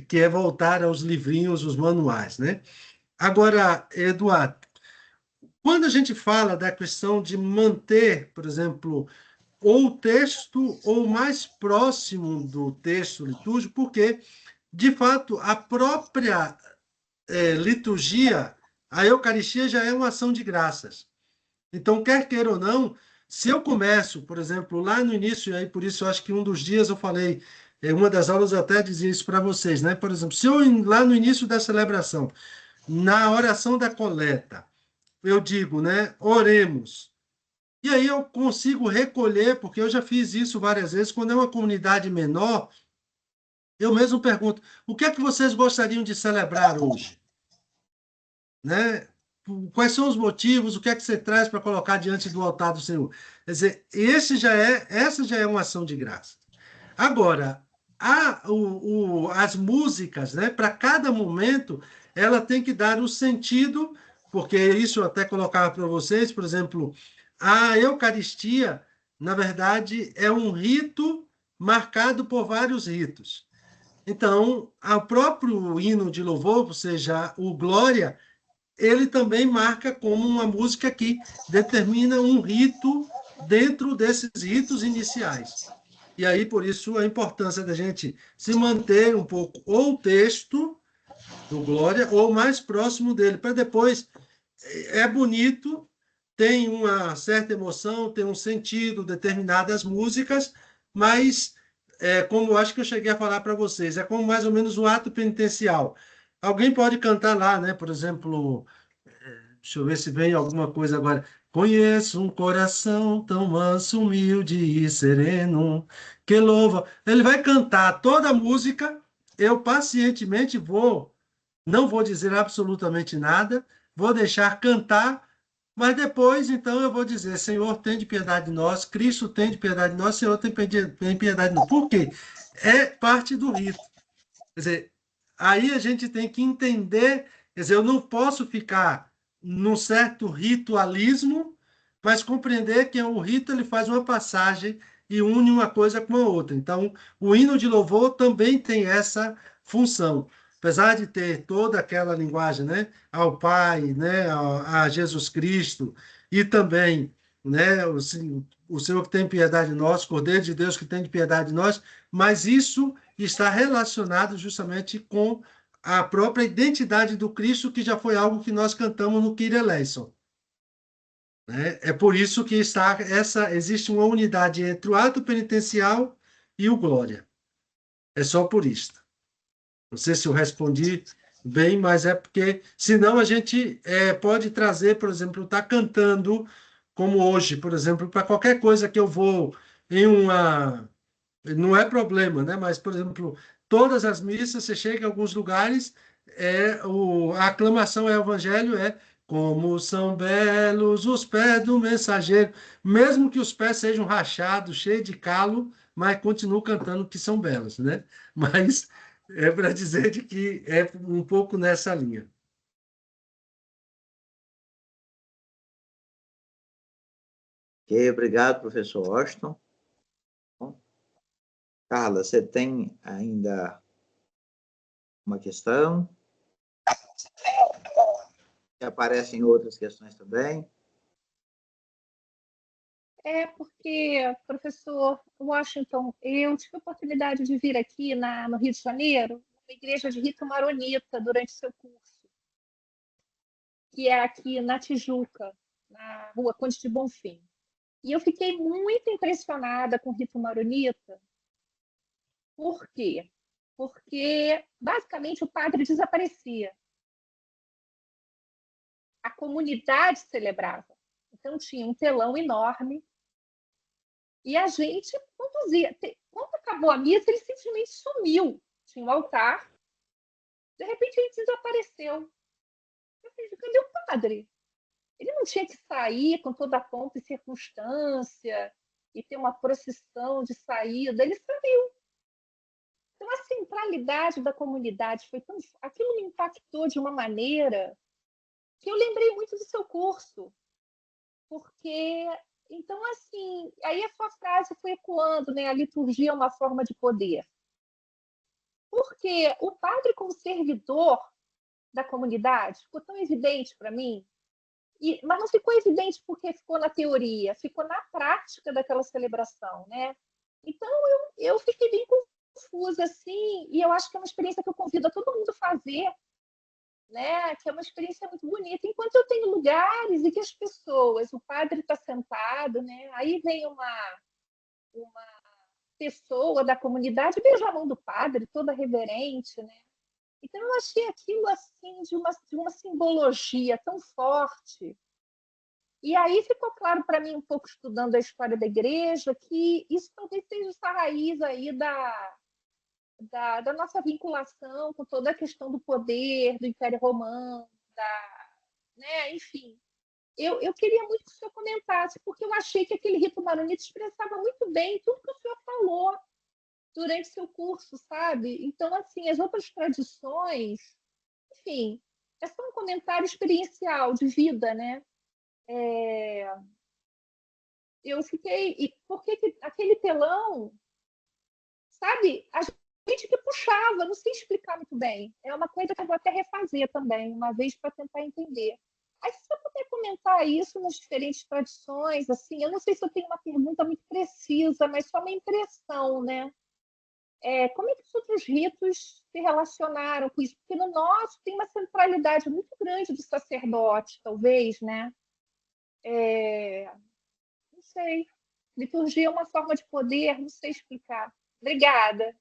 que é voltar aos livrinhos, os manuais, né? Agora, Eduardo, quando a gente fala da questão de manter, por exemplo, ou o texto ou mais próximo do texto litúrgico, porque, de fato, a própria liturgia, a Eucaristia já é uma ação de graças. Então, quer queira ou não, se eu começo, por exemplo, lá no início, e aí por isso eu acho que um dos dias eu falei, uma das aulas eu até dizia isso para vocês, né? Por exemplo, se eu lá no início da celebração, na oração da coleta, eu digo, né? Oremos. E aí eu consigo recolher, porque eu já fiz isso várias vezes, quando é uma comunidade menor, eu mesmo pergunto, o que é que vocês gostariam de celebrar hoje? Né? Quais são os motivos, o que é que você traz para colocar diante do altar do Senhor? Quer dizer, essa já é uma ação de graça. Agora, as músicas, né, para cada momento, ela tem que dar o sentido, porque isso eu até colocava para vocês, por exemplo, a Eucaristia, na verdade, é um rito marcado por vários ritos. Então, o próprio hino de louvor, ou seja, o Glória, ele também marca como uma música que determina um rito dentro desses ritos iniciais. E aí, por isso, a importância da gente se manter um pouco ou o texto do Glória ou mais próximo dele, para depois, é bonito, tem uma certa emoção, tem um sentido, determinadas músicas, mas, como eu acho que eu cheguei a falar para vocês, é como mais ou menos um ato penitencial. Alguém pode cantar lá, né? Por exemplo, deixa eu ver se vem alguma coisa agora. Conheço um coração tão manso, humilde e sereno, que louva. Ele vai cantar toda a música, eu pacientemente não vou dizer absolutamente nada, vou deixar cantar, mas depois, então, eu vou dizer, Senhor, tem de piedade de nós, Cristo tem de piedade de nós, Senhor, tem piedade de nós. Por quê? É parte do rito. Quer dizer, aí a gente tem que entender, quer dizer, eu não posso ficar num certo ritualismo, mas compreender que o rito ele faz uma passagem e une uma coisa com a outra. Então, o hino de louvor também tem essa função. Apesar de ter toda aquela linguagem, né, ao Pai, né, a Jesus Cristo, e também, né, o Senhor que tem piedade de nós, Cordeiro de Deus que tem de piedade de nós, mas isso está relacionado justamente com a própria identidade do Cristo, que já foi algo que nós cantamos no Kyrie eleison. Né? É por isso que existe uma unidade entre o ato penitencial e o glória. É só por isso. Não sei se eu respondi bem, mas é porque, senão a gente pode trazer, por exemplo, estar cantando, como hoje, por exemplo, para qualquer coisa que eu vou em uma. Não é problema, né? Mas, por exemplo, todas as missas, você chega em alguns lugares, a aclamação é o evangelho, como são belos os pés do mensageiro, mesmo que os pés sejam rachados, cheios de calo, mas continuo cantando que são belos, né? Mas é para dizer de que é um pouco nessa linha. Ok, obrigado, professor Washington. Bom, Carla, você tem ainda uma questão? Aparecem outras questões também. Porque, professor Washington, eu tive a oportunidade de vir aqui no Rio de Janeiro, na igreja de Rito Maronita, durante seu curso, que é aqui na Tijuca, na rua Conde de Bonfim. E eu fiquei muito impressionada com o Rito Maronita. Por quê? Porque, basicamente, o padre desaparecia. A comunidade celebrava. Então, tinha um telão enorme e a gente conduzia. Quando acabou a missa, ele simplesmente sumiu. Tinha um altar, de repente ele desapareceu. Eu falei, cadê o padre? Ele não tinha que sair com toda a pompa e circunstância e ter uma procissão de saída. Ele saiu. Então, a centralidade da comunidade foi tão... Aquilo me impactou de uma maneira que eu lembrei muito do seu curso. Porque, então, assim, aí a sua frase foi ecoando, né? A liturgia é uma forma de poder. Porque o padre, como servidor da comunidade, ficou tão evidente para mim, mas não ficou evidente porque ficou na teoria, ficou na prática daquela celebração, né? Então, eu fiquei bem confusa, assim, e eu acho que é uma experiência que eu convido a todo mundo a fazer, né? Que é uma experiência muito bonita. Enquanto eu tenho lugares em que as pessoas, o padre está sentado, né? Aí vem uma pessoa da comunidade beija a mão do padre, toda reverente, né? Então eu achei aquilo assim de uma simbologia tão forte. E aí ficou claro para mim, um pouco estudando a história da igreja, que isso talvez seja essa raiz aí da nossa vinculação com toda a questão do poder, do Império Romano, né? Enfim. Eu queria muito que o senhor comentasse, porque eu achei que aquele rito maronita expressava muito bem tudo que o senhor falou durante seu curso, sabe? Então, assim, as outras tradições, enfim, é só um comentário experiencial de vida, né? Eu fiquei... E por que aquele telão, sabe? A gente que puxava, não sei explicar muito bem. É uma coisa que eu vou até refazer também, uma vez, para tentar entender. Aí, se você puder comentar isso nas diferentes tradições, assim, eu não sei se eu tenho uma pergunta muito precisa, mas só uma impressão, né? Como é que os outros ritos se relacionaram com isso? Porque no nosso tem uma centralidade muito grande do sacerdote, talvez, né? Não sei. Liturgia é uma forma de poder, não sei explicar. Obrigada.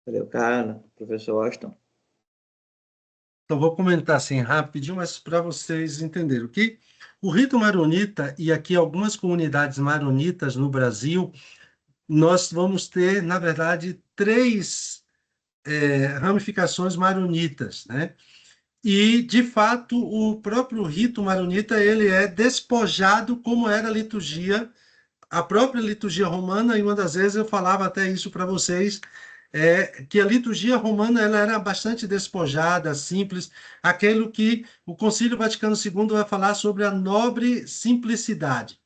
Valeu, Carla. Professor Washington. Então, vou comentar assim rapidinho, mas para vocês entenderem o que o rito maronita, e aqui algumas comunidades maronitas no Brasil, nós vamos ter, na verdade, 3 ramificações maronitas, né? E, de fato, o próprio rito maronita ele é despojado como era a liturgia, a própria liturgia romana, e uma das vezes eu falava até isso para vocês, que a liturgia romana ela era bastante despojada, simples, aquilo que o Concílio Vaticano II vai falar sobre a nobre simplicidade.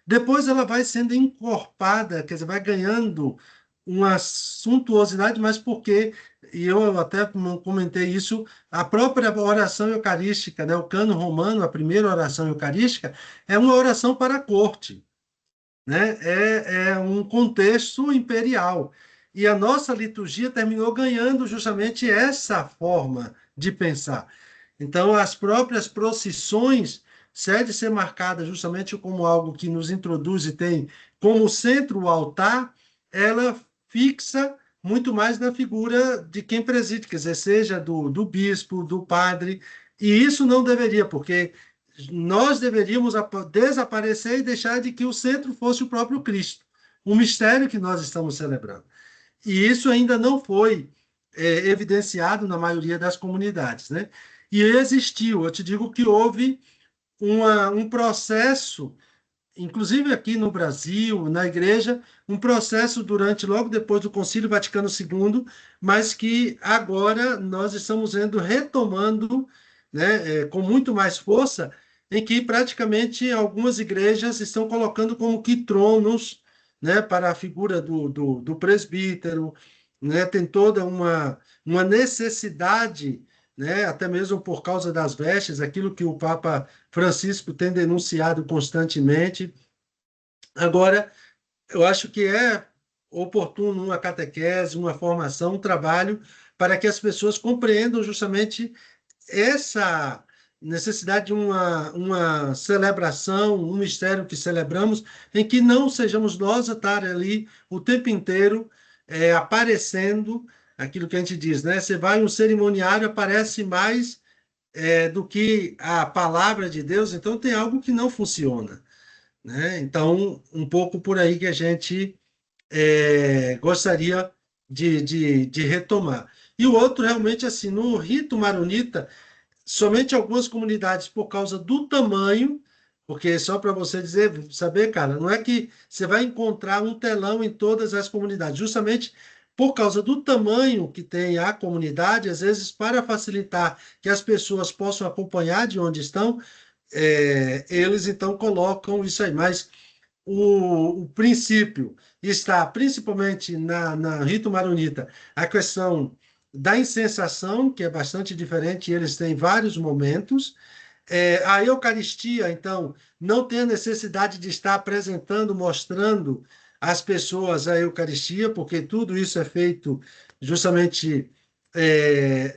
Depois ela vai sendo encorpada, quer dizer, vai ganhando uma suntuosidade, mas porque, e eu até comentei isso, a própria oração eucarística, né, o cânon romano, a primeira oração eucarística, é uma oração para a corte, né? É um contexto imperial. E a nossa liturgia terminou ganhando justamente essa forma de pensar. Então, as próprias procissões, se é de ser marcada justamente como algo que nos introduz e tem como centro o altar, ela fixa muito mais na figura de quem preside, quer dizer, seja do bispo, do padre, e isso não deveria, porque nós deveríamos desaparecer e deixar de que o centro fosse o próprio Cristo, o mistério que nós estamos celebrando. E isso ainda não foi evidenciado na maioria das comunidades, né? E existiu, eu te digo que houve um processo, inclusive aqui no Brasil, na igreja, um processo logo depois do Concílio Vaticano II, mas que agora nós estamos vendo retomando, né, com muito mais força, em que praticamente algumas igrejas estão colocando como que tronos, né, para a figura do presbítero, né, tem toda uma necessidade, né, até mesmo por causa das vestes, aquilo que o Papa Francisco tem denunciado constantemente. Agora, eu acho que é oportuno uma catequese, uma formação, um trabalho para que as pessoas compreendam justamente essa necessidade de uma celebração, um mistério que celebramos, em que não sejamos nós a estar ali o tempo inteiro aparecendo, aquilo que a gente diz, né? Você vai em um cerimoniário, aparece mais do que a palavra de Deus, então tem algo que não funciona, né? Então, um pouco por aí que a gente gostaria de retomar. E o outro, realmente, assim, no rito maronita, somente algumas comunidades, por causa do tamanho, porque só para você dizer, saber, cara, não é que você vai encontrar um telão em todas as comunidades, justamente por causa do tamanho que tem a comunidade, às vezes, para facilitar que as pessoas possam acompanhar de onde estão, eles então colocam isso aí, mas o princípio está principalmente na rito maronita, a questão da incensação, que é bastante diferente, e eles têm vários momentos. A Eucaristia, então, não tem a necessidade de estar apresentando, mostrando às pessoas a Eucaristia, porque tudo isso é feito justamente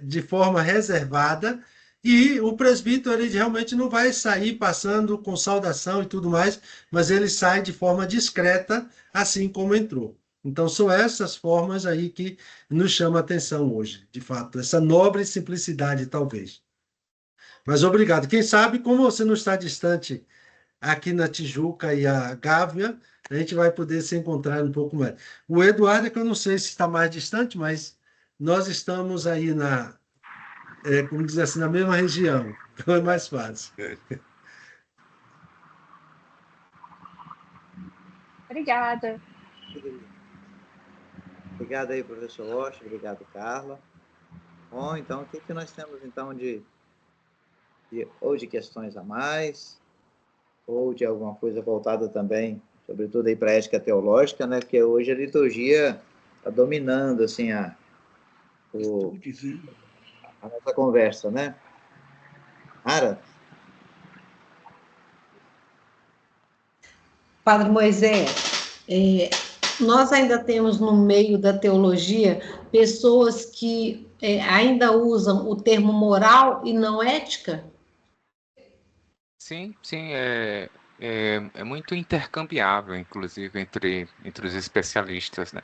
de forma reservada, e o presbítero ele realmente não vai sair passando com saudação e tudo mais, mas ele sai de forma discreta, assim como entrou. Então, são essas formas aí que nos chama a atenção hoje, de fato, essa nobre simplicidade, talvez. Mas obrigado. Quem sabe, como você não está distante aqui na Tijuca e a Gávea, a gente vai poder se encontrar um pouco mais. O Eduardo, é que eu não sei se está mais distante, mas nós estamos aí como dizer assim, na mesma região. Então é mais fácil. Obrigada. Obrigado aí, professor Rocha. Obrigado, Carla. Bom, então, o que nós temos, então, ou de questões a mais, ou de alguma coisa voltada também, sobretudo aí para a ética teológica, né? Porque hoje a liturgia está dominando, assim, a nossa conversa, né? Ara? Padre Moisés, nós ainda temos no meio da teologia pessoas que ainda usam o termo moral e não ética? Sim, sim, é muito intercambiável, inclusive, entre os especialistas, né?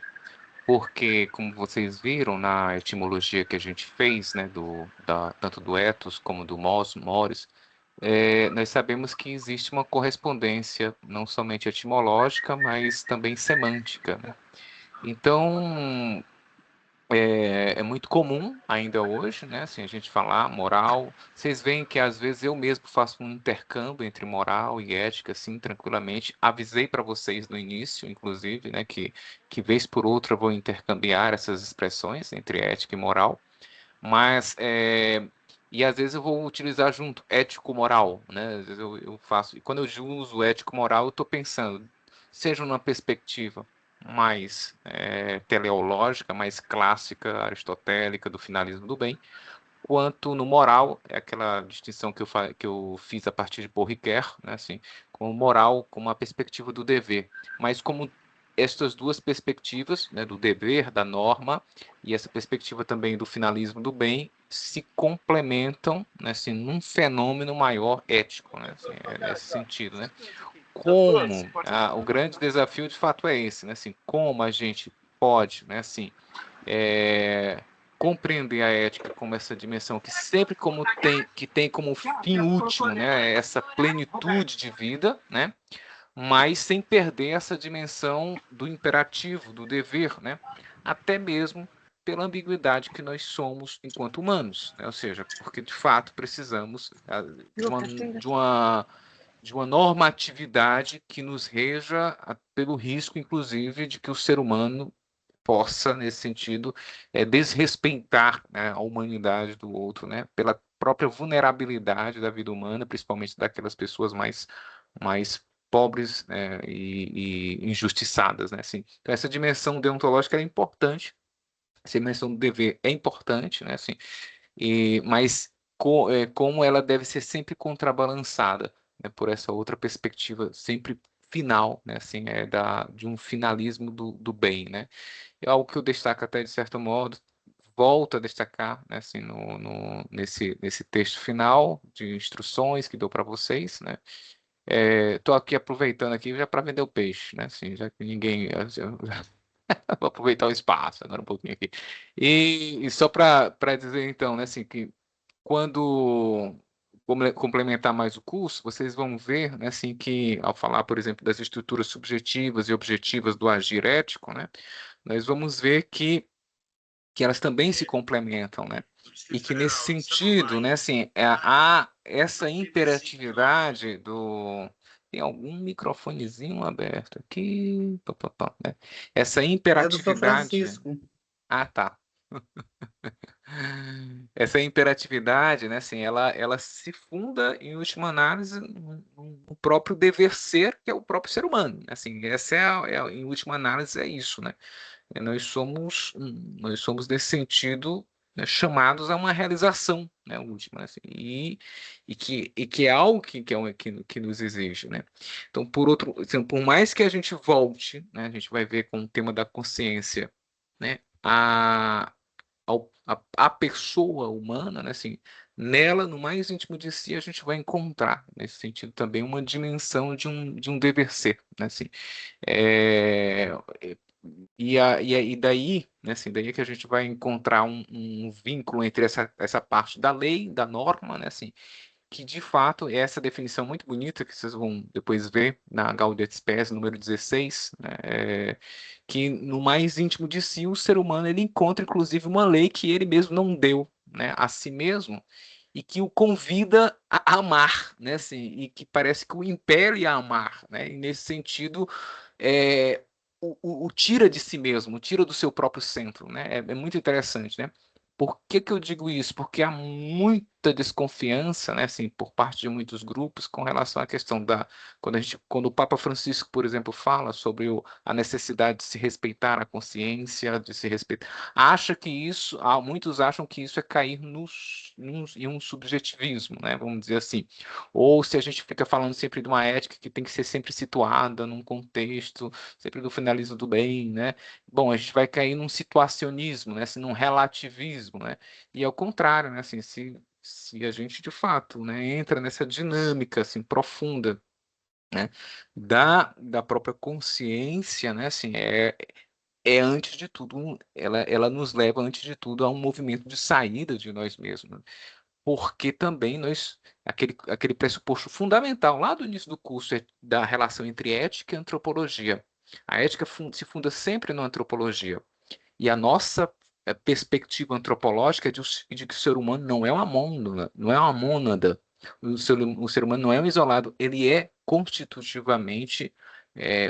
Porque, como vocês viram na etimologia que a gente fez, né, tanto do ethos como do mores, nós sabemos que existe uma correspondência não somente etimológica, mas também semântica, né? Então, é muito comum ainda hoje, né, assim, a gente falar moral. Vocês veem que às vezes eu mesmo faço um intercâmbio entre moral e ética, assim, tranquilamente. Avisei para vocês no início, inclusive, né, que vez por outra eu vou intercambiar essas expressões entre ética e moral, mas e às vezes eu vou utilizar junto ético-moral, né? Às vezes eu faço. E quando eu uso ético-moral, eu estou pensando, seja numa perspectiva mais teleológica, mais clássica, aristotélica, do finalismo do bem, quanto no moral, é aquela distinção que eu fiz a partir de Paul Ricoeur, né, assim, como moral, como uma perspectiva do dever, mas como estas duas perspectivas, né, do dever, da norma, e essa perspectiva também do finalismo do bem, se complementam, né, assim, num fenômeno maior ético, né, assim, nesse sentido, né? Como o grande desafio de fato é esse, né? Assim, como a gente pode, né, assim, compreender a ética como essa dimensão que sempre tem como fim último, né, essa plenitude de vida, né, mas sem perder essa dimensão do imperativo, do dever, né, até mesmo pela ambiguidade que nós somos enquanto humanos, né? Ou seja, porque de fato precisamos de uma normatividade que nos reja pelo risco, inclusive, de que o ser humano possa, nesse sentido, desrespeitar, né, a humanidade do outro, né, pela própria vulnerabilidade da vida humana, principalmente daquelas pessoas mais pobres, e injustiçadas, né? Assim, então, essa dimensão deontológica é importante, essa dimensão do dever é importante, né? Assim, mas como ela deve ser sempre contrabalançada, né, por essa outra perspectiva sempre final, né? Assim, de um finalismo do bem, né? É algo que eu destaco até de certo modo, volto a destacar, né, assim, nesse texto final de instruções que dou para vocês, né? Estou aqui aproveitando aqui já para vender o peixe, né? Assim, já que ninguém. Vou aproveitar o espaço agora um pouquinho aqui. E só para dizer então, né, assim, que quando complementar mais o curso, vocês vão ver, né, assim, que ao falar, por exemplo, das estruturas subjetivas e objetivas do agir ético, né, nós vamos ver que elas também se complementam, né? E que nesse sentido, né, assim, há essa imperatividade do... Tem algum microfonezinho aberto aqui, né? Essa É do São imperatividade... Francisco. Ah, tá. Essa imperatividade, né, assim, ela se funda, em última análise, no próprio dever ser, que é o próprio ser humano. Assim, essa em última análise, é isso, né? Nós somos nesse sentido, né, chamados a uma realização, né, última, assim, e que é algo que nos exige, né? Então, assim, por mais que a gente volte, né, a gente vai ver com o tema da consciência, né, a pessoa humana, né, assim, nela, no mais íntimo de si, a gente vai encontrar, nesse sentido, também uma dimensão de um dever ser, né, assim, é, e daí, né, assim, daí é que a gente vai encontrar um vínculo entre essa parte da lei, da norma, né, assim, que de fato é essa definição muito bonita que vocês vão depois ver na Gaudium et Spes, número 16, né, que no mais íntimo de si o ser humano ele encontra inclusive uma lei que ele mesmo não deu, né, a si mesmo, e que o convida a amar, né, assim, e que parece que o impele a amar, né, e nesse sentido é, o tira de si mesmo, o tira do seu próprio centro, né, é muito interessante, né. Por que eu digo isso? Porque há muita desconfiança, né, assim, por parte de muitos grupos com relação à questão quando o Papa Francisco, por exemplo, fala sobre a necessidade de se respeitar a consciência, de se respeitar, muitos acham que isso é cair em um subjetivismo, né, vamos dizer assim. Ou se a gente fica falando sempre de uma ética que tem que ser sempre situada num contexto, sempre do finalismo do bem, né? Bom, a gente vai cair num situacionismo, né, assim, num relativismo, né? E ao contrário, né, assim, se a gente de fato, né, entra nessa dinâmica assim profunda, né, da própria consciência, né, assim, antes de tudo, ela nos leva antes de tudo a um movimento de saída de nós mesmos, né? Porque também aquele pressuposto fundamental lá do início do curso é da relação entre ética e antropologia. A ética se funda sempre na antropologia. E a nossa perspectiva antropológica é de que o ser humano não é uma mônada, não é uma mônada. O ser humano não é um isolado, ele é constitutivamente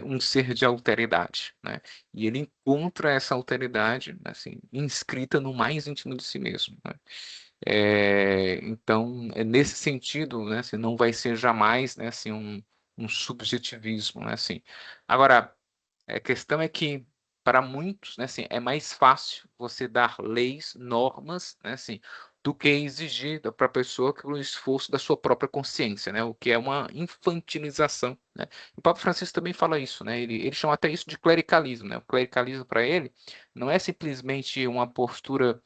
um ser de alteridade, né? E ele encontra essa alteridade, assim, inscrita no mais íntimo de si mesmo, né? Então, nesse sentido, né, assim, não vai ser jamais, né, assim, um subjetivismo, né, assim. Agora, a questão é que, para muitos, né, assim, é mais fácil você dar leis, normas, né, assim, do que exigir para a pessoa que o esforço da sua própria consciência, né, o que é uma infantilização, né. O Papa Francisco também fala isso, né, ele chama até isso de clericalismo, né. O clericalismo para ele não é simplesmente uma postura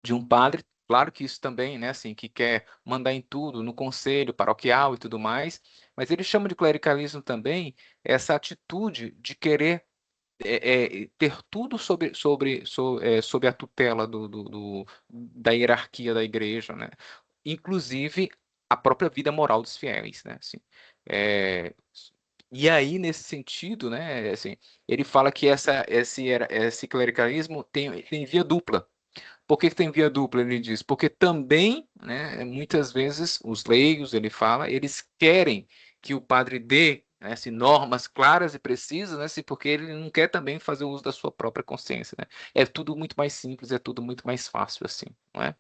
de um padre, claro que isso também, né, assim, que quer mandar em tudo, no conselho paroquial e tudo mais, mas ele chama de clericalismo também essa atitude de querer ter tudo sob a tutela da hierarquia da igreja, né? Inclusive a própria vida moral dos fiéis, né? Assim, é, e aí, nesse sentido, né, assim, ele fala que esse clericalismo tem via dupla. Por que tem via dupla? Ele diz, porque também, né, muitas vezes, os leigos, ele fala, eles querem que o padre dê né, assim, normas claras e precisas, né, assim, porque ele não quer também fazer uso da sua própria consciência, né? É tudo muito mais simples, é tudo muito mais fácil, assim, não é?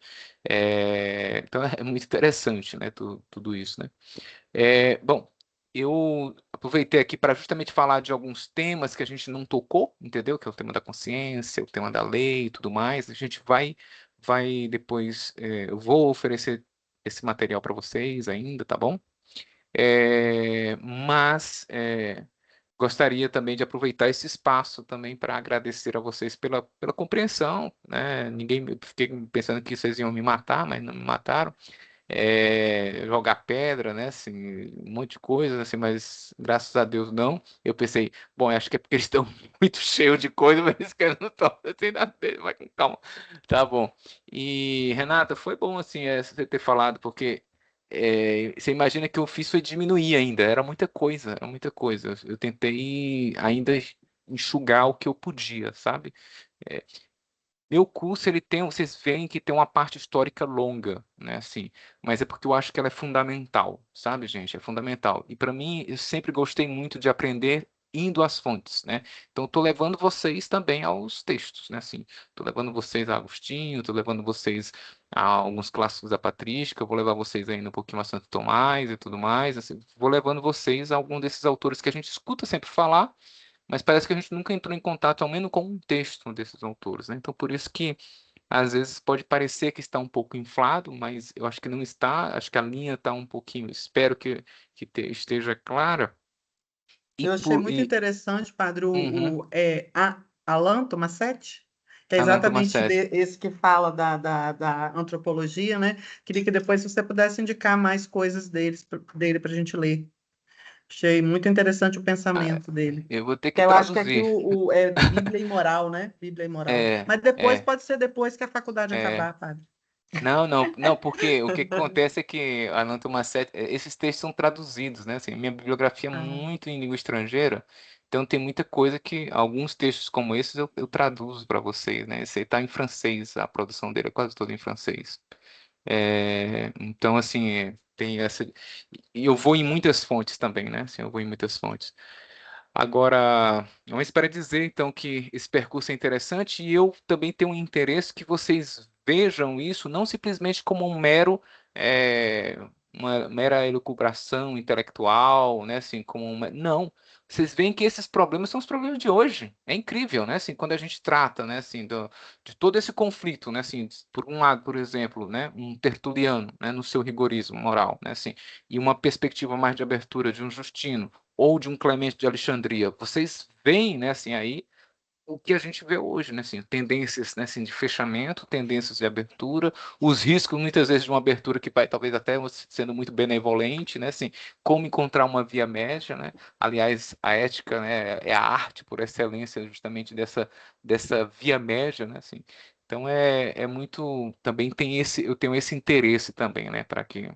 Então é muito interessante, né, tudo isso, né? Bom, eu aproveitei aqui para justamente falar de alguns temas que a gente não tocou, entendeu? Que é o tema da consciência, o tema da lei e tudo mais. A gente vai depois, eu vou oferecer esse material para vocês ainda, tá bom? Mas gostaria também de aproveitar esse espaço também para agradecer a vocês pela compreensão, né? Fiquei pensando que vocês iam me matar, mas não me mataram. Jogar pedra, né? Assim, um monte de coisa, assim, mas graças a Deus não. Eu pensei, bom, acho que é porque eles estão muito cheios de coisa, mas que eu não estou assim, nada deles, vai com calma. Tá bom. E, Renata, foi bom, assim, você ter falado, porque você imagina que o ofício foi diminuir ainda, era muita coisa, era muita coisa. Eu tentei ainda enxugar o que eu podia, sabe? É, Meu curso, ele tem, vocês veem que tem uma parte histórica longa, né, assim, mas é porque eu acho que ela é fundamental, sabe, gente? É fundamental. E para mim, eu sempre gostei muito de aprender indo às fontes, né? Então, estou levando vocês também aos textos, né, assim. Estou levando vocês a Agostinho, estou levando vocês a alguns clássicos da patrística, eu vou levar vocês ainda um pouquinho a Santo Tomás e tudo mais, assim, vou levando vocês a algum desses autores que a gente escuta sempre falar, mas parece que a gente nunca entrou em contato, ao menos com um texto desses autores, né? Então, por isso que, às vezes, pode parecer que está um pouco inflado, mas eu acho que não está, acho que a linha está um pouquinho, espero esteja clara. Eu achei muito interessante, padre, Uhum. Alain Tomassetti, que é Alan exatamente Tomassetti. esse que fala da antropologia, né? Queria que depois você pudesse indicar mais coisas dele para a gente ler. Achei muito interessante o pensamento dele. Eu vou ter Que que eu acho que aqui traduzir. é Bíblia e Moral, né? Bíblia e Moral. É, Mas depois, é, pode ser depois que a faculdade é. acabar, padre. Não, não, não, porque o que acontece é que Alan Tomassetti, esses textos são traduzidos, né? Assim, minha bibliografia é Ah, muito em língua estrangeira, então tem muita coisa que, alguns textos como esses, eu traduzo para vocês, né? Esse aí tá em francês, a produção dele é quase toda em francês. Então, assim, tem essa. E eu vou em muitas fontes também, né? Assim, eu vou em muitas fontes. Agora, vamos para dizer então que esse percurso é interessante e eu também tenho um interesse que vocês vejam isso não simplesmente como uma mera elucubração intelectual, né? Assim, não. Vocês veem que esses problemas são os problemas de hoje. É incrível, né? Assim, quando a gente trata, né? Assim, de todo esse conflito, né? Assim, por um lado, por exemplo, né? Um Tertuliano, né? No seu rigorismo moral, né? Assim, e uma perspectiva mais de abertura de um Justino ou de um Clemente de Alexandria, vocês veem, né, assim, aí o que a gente vê hoje, né, assim, tendências, né, assim, de fechamento, tendências de abertura, os riscos muitas vezes de uma abertura que vai talvez até sendo muito benevolente, né, assim, como encontrar uma via média, né? Aliás, a ética, né, é a arte por excelência justamente dessa via média, né, assim. Então é muito, também eu tenho esse interesse também, né, para que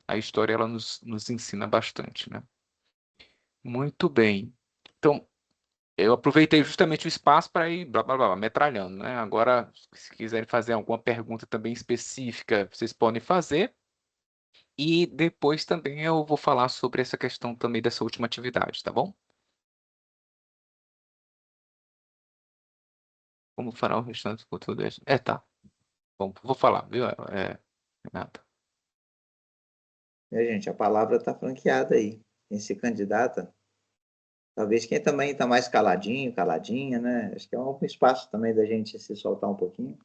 a história ela nos ensina bastante, né? Muito bem. Então, eu aproveitei justamente o espaço para ir blá, blá, blá, metralhando, né? Agora, se quiserem fazer alguma pergunta também específica, vocês podem fazer. E depois também eu vou falar sobre essa questão também dessa última atividade, tá bom? Como fará o restante do conteúdo? Tá. Bom, vou falar, viu, Renata? Gente, a palavra está franqueada aí. Quem se candidata, talvez quem também está mais caladinho, caladinha, né? Acho que é um espaço também da gente se soltar um pouquinho.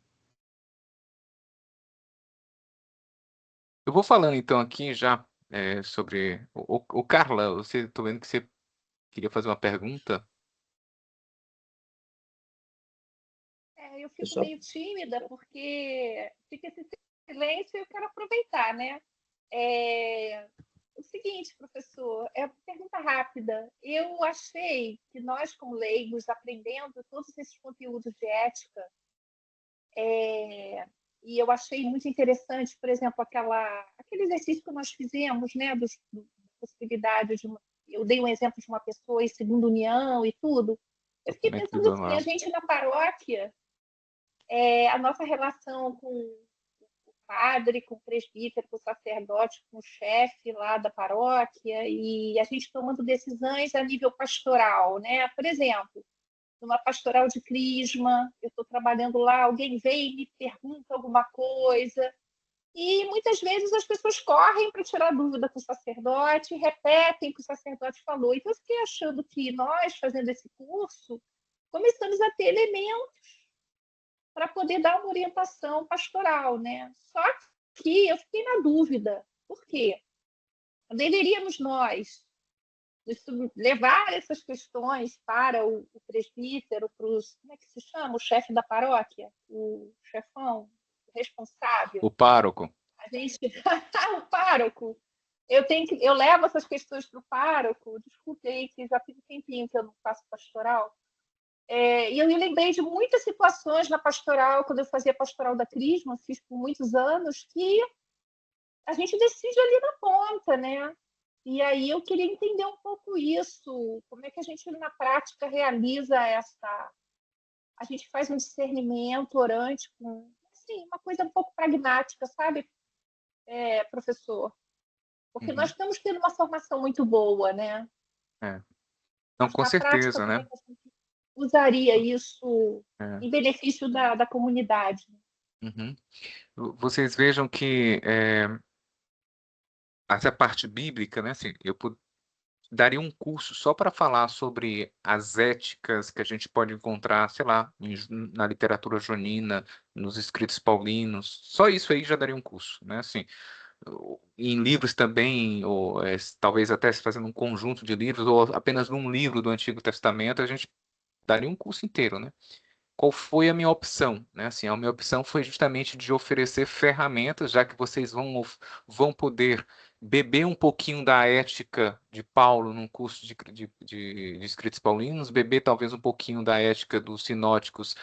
Eu vou falando então aqui já sobre o Carla. Você tô vendo que você queria fazer uma pergunta. Eu fico meio tímida porque fica esse silêncio e eu quero aproveitar, né? O seguinte, professor, é uma pergunta rápida. Eu achei que nós, como leigos, aprendendo todos esses conteúdos de ética, e eu achei muito interessante, por exemplo, aquele exercício que nós fizemos, né, da possibilidade eu dei um exemplo de uma pessoa em segunda união e tudo. Eu fiquei pensando assim, a gente na paróquia, a nossa relação com o padre, com o presbítero, com o sacerdote, com o chefe lá da paróquia, e a gente tomando decisões a nível pastoral, né? Por exemplo, numa pastoral de crisma, eu estou trabalhando lá, alguém vem e me pergunta alguma coisa, e muitas vezes as pessoas correm para tirar dúvida com o sacerdote, repetem o que o sacerdote falou. Então, eu fiquei achando que nós, fazendo esse curso, começamos a ter elementos para poder dar uma orientação pastoral, né? Só que eu fiquei na dúvida. Por quê? Deveríamos nós levar essas questões para o presbítero, para os, como é que se chama? O chefe da paróquia, o chefão, o responsável. O pároco. A gente, o pároco. Eu levo essas questões para o pároco. Desculpei, que já tem um tempinho que eu não faço pastoral. E eu me lembrei de muitas situações na pastoral, quando eu fazia pastoral da Crisma, fiz por muitos anos, que a gente decide ali na ponta, né? E aí eu queria entender um pouco isso, como é que a gente na prática realiza essa... A gente faz um discernimento orante com, assim, uma coisa um pouco pragmática, sabe, professor? Porque nós estamos tendo uma formação muito boa, né? Não, com certeza, né? Usaria isso em benefício da comunidade. Vocês vejam que essa parte bíblica, né? Assim, eu daria um curso só para falar sobre as éticas que a gente pode encontrar, sei lá, na literatura joanina, nos escritos paulinos. Só isso aí já daria um curso, né? Assim, em livros também, ou talvez até se fazendo um conjunto de livros, ou apenas num livro do Antigo Testamento, a gente daria um curso inteiro, né? Qual foi a minha opção, né? Assim, a minha opção foi justamente de oferecer ferramentas, já que vocês vão poder beber um pouquinho da ética de Paulo num curso de escritos paulinos, beber talvez um pouquinho da ética dos sinóticos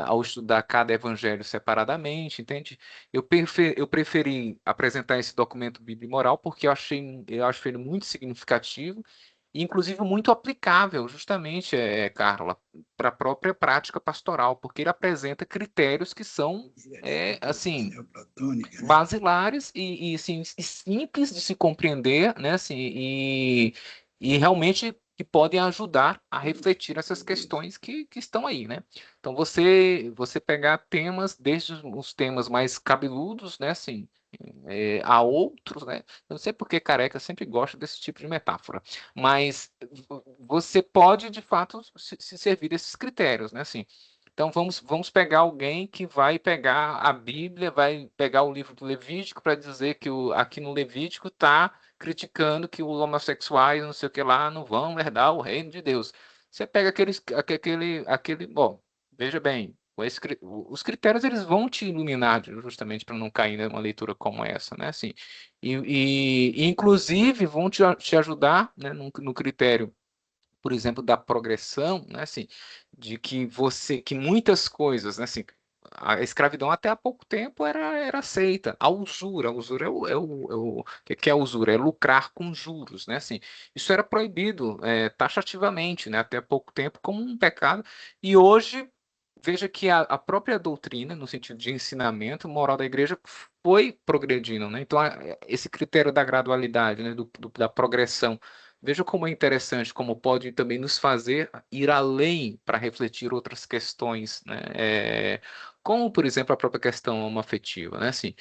ao estudar cada evangelho separadamente, entende? Eu preferi apresentar esse documento bíblico moral porque eu acho ele muito significativo e, inclusive, muito aplicável, justamente, Carla, para a própria prática pastoral, porque ele apresenta critérios que são, assim, basilares e assim, simples de se compreender, né, assim, e realmente que podem ajudar a refletir essas questões que estão aí, né? Então, você pegar temas, desde os temas mais cabeludos, né, assim, a outros, né? Eu não sei porque careca sempre gosta desse tipo de metáfora, mas você pode, de fato, se servir desses critérios, né? Assim, então, vamos pegar alguém que vai pegar a Bíblia, vai pegar o livro do Levítico para dizer que aqui no Levítico está criticando que os homossexuais, não sei o que lá, não vão herdar o reino de Deus. Você pega bom, veja bem, os critérios eles vão te iluminar justamente para não cair numa leitura como essa, né? Assim, inclusive vão te ajudar, né, no critério, por exemplo, da progressão, né? Assim, de que muitas coisas, né? Assim, a escravidão até há pouco tempo era aceita. A usura que é a usura? É lucrar com juros, né? Assim, isso era proibido taxativamente, né? Até há pouco tempo como um pecado. E hoje, veja que a própria doutrina, no sentido de ensinamento moral da igreja, foi progredindo, né? Então, esse critério da gradualidade, né? Da progressão. Veja como é interessante, como pode também nos fazer ir além para refletir outras questões, né? Como, por exemplo, a própria questão homoafetiva, né? Assim,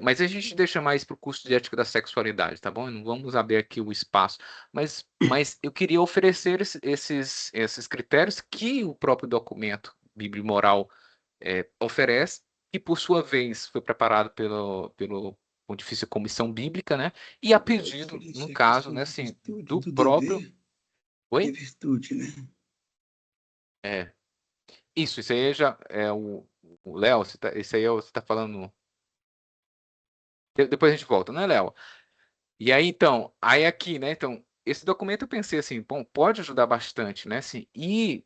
mas a gente deixa mais para o curso de ética da sexualidade, tá bom? Não vamos abrir aqui o espaço. Mas eu queria oferecer esses critérios que o próprio documento Bíblia Moral oferece, que por sua vez foi preparado pelo Pontifícia Comissão Bíblica, né? E a pedido, no caso, né, assim, do próprio... Oi? Virtude, né? Isso aí já é o Léo, esse aí você está falando... Depois a gente volta, né, Léo? E aí, então, aqui, né, então, esse documento eu pensei assim, bom, pode ajudar bastante, né, assim, e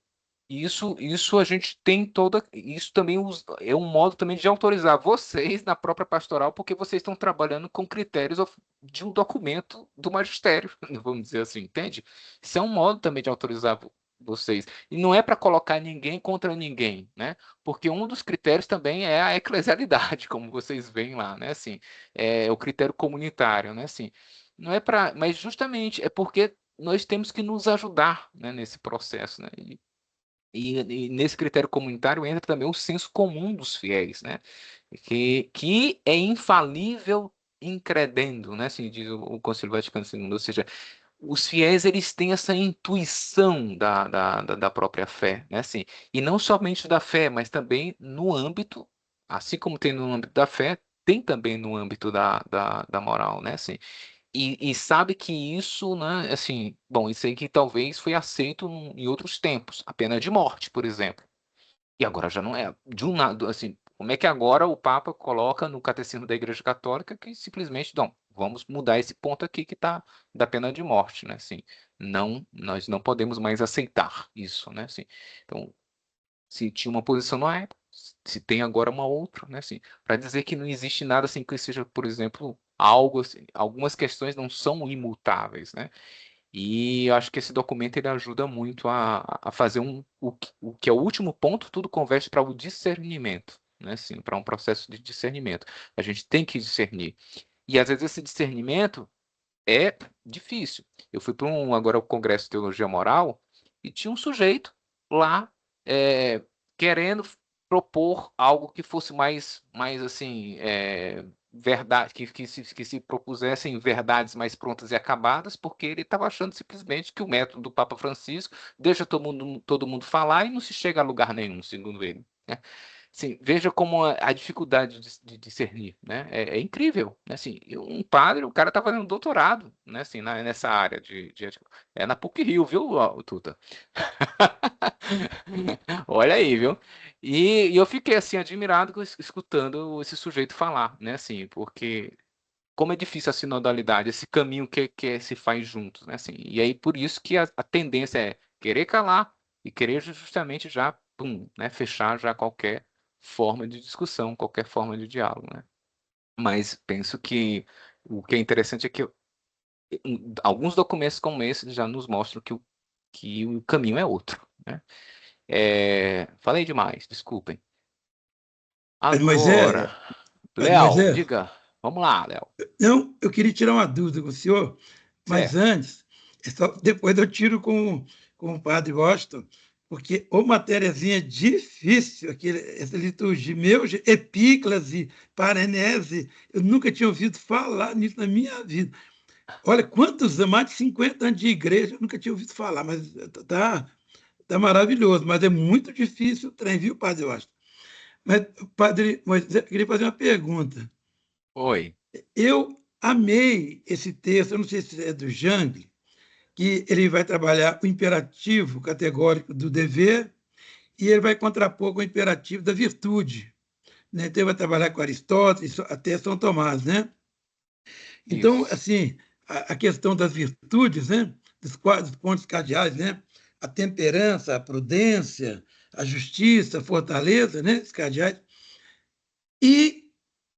isso a gente tem isso também é um modo também de autorizar vocês na própria pastoral, porque vocês estão trabalhando com critérios de um documento do magistério, vamos dizer assim, entende? Isso é um modo também de autorizar vocês. E não é para colocar ninguém contra ninguém, né? Porque um dos critérios também é a eclesialidade, como vocês veem lá, né? Assim, é o critério comunitário, né? Assim, não é para, mas justamente é porque nós temos que nos ajudar, né, nesse processo, né? E nesse critério comunitário entra também o senso comum dos fiéis, né? Que é infalível incredendo, né? Assim diz o Concílio Vaticano II, ou seja, os fiéis eles têm essa intuição da própria fé, né? Assim, e não somente da fé, mas também no âmbito, assim como tem no âmbito da fé, tem também no âmbito da moral, né? Assim, e sabe que isso, né? Assim, bom, isso aí que talvez foi aceito em outros tempos, a pena de morte, por exemplo. E agora já não é. De um lado, assim, como é que agora o Papa coloca no Catecismo da Igreja Católica que simplesmente, não, vamos mudar esse ponto aqui que está da pena de morte, né? Assim, não, nós não podemos mais aceitar isso, né? Assim, então, se tinha uma posição na época, se tem agora uma outra, né? Assim, para dizer que não existe nada assim que seja, por exemplo, algo assim, algumas questões não são imutáveis, né? E eu acho que esse documento ele ajuda muito a fazer o que é o último ponto, tudo converge para o discernimento, né? Assim, para um processo de discernimento. A gente tem que discernir. E às vezes esse discernimento é difícil. Eu fui para agora o Congresso de Teologia Moral e tinha um sujeito lá querendo propor algo que fosse mais assim, verdade, que se propusessem verdades mais prontas e acabadas, porque ele estava achando simplesmente que o método do Papa Francisco deixa todo mundo falar e não se chega a lugar nenhum, segundo ele, né? Sim, veja como a dificuldade de discernir, né? É incrível, né? Assim, um padre, o cara tá fazendo doutorado, né? Assim, nessa área é na PUC-Rio, viu, Tuta? Olha aí, viu? E eu fiquei assim admirado escutando esse sujeito falar, né? Assim, porque como é difícil a sinodalidade, esse caminho que se faz juntos, né? Assim, e aí por isso que a tendência é querer calar e querer justamente já, pum, né? Fechar já qualquer forma de discussão, qualquer forma de diálogo, né? Mas penso que o que é interessante é que alguns documentos como esse já nos mostram que o caminho é outro, né? Falei demais, desculpem. Moisés, Agora, Léo, Moisés, diga. Vamos lá, Léo. não, eu queria tirar uma dúvida com o senhor, mas Certo. antes, depois eu tiro com o padre Washington, porque ô matériazinha difícil, essa liturgia, epíclase, parenese, eu nunca tinha ouvido falar nisso na minha vida. Olha, quantos anos, mais de 50 anos de igreja, eu nunca tinha ouvido falar, mas tá maravilhoso, mas é muito difícil o trem, viu, padre Washington? Mas, padre Moisés, eu queria fazer uma pergunta. Oi. Eu amei esse texto, eu não sei se é do Jung, que ele vai trabalhar o imperativo categórico do dever e ele vai contrapor com o imperativo da virtude, né? Então, ele vai trabalhar com Aristóteles até São Tomás, né? Então, Isso. assim, a questão das virtudes, né? Dos pontos cardeais, né? A temperança, a prudência, a justiça, a fortaleza, né? Os cardeais. E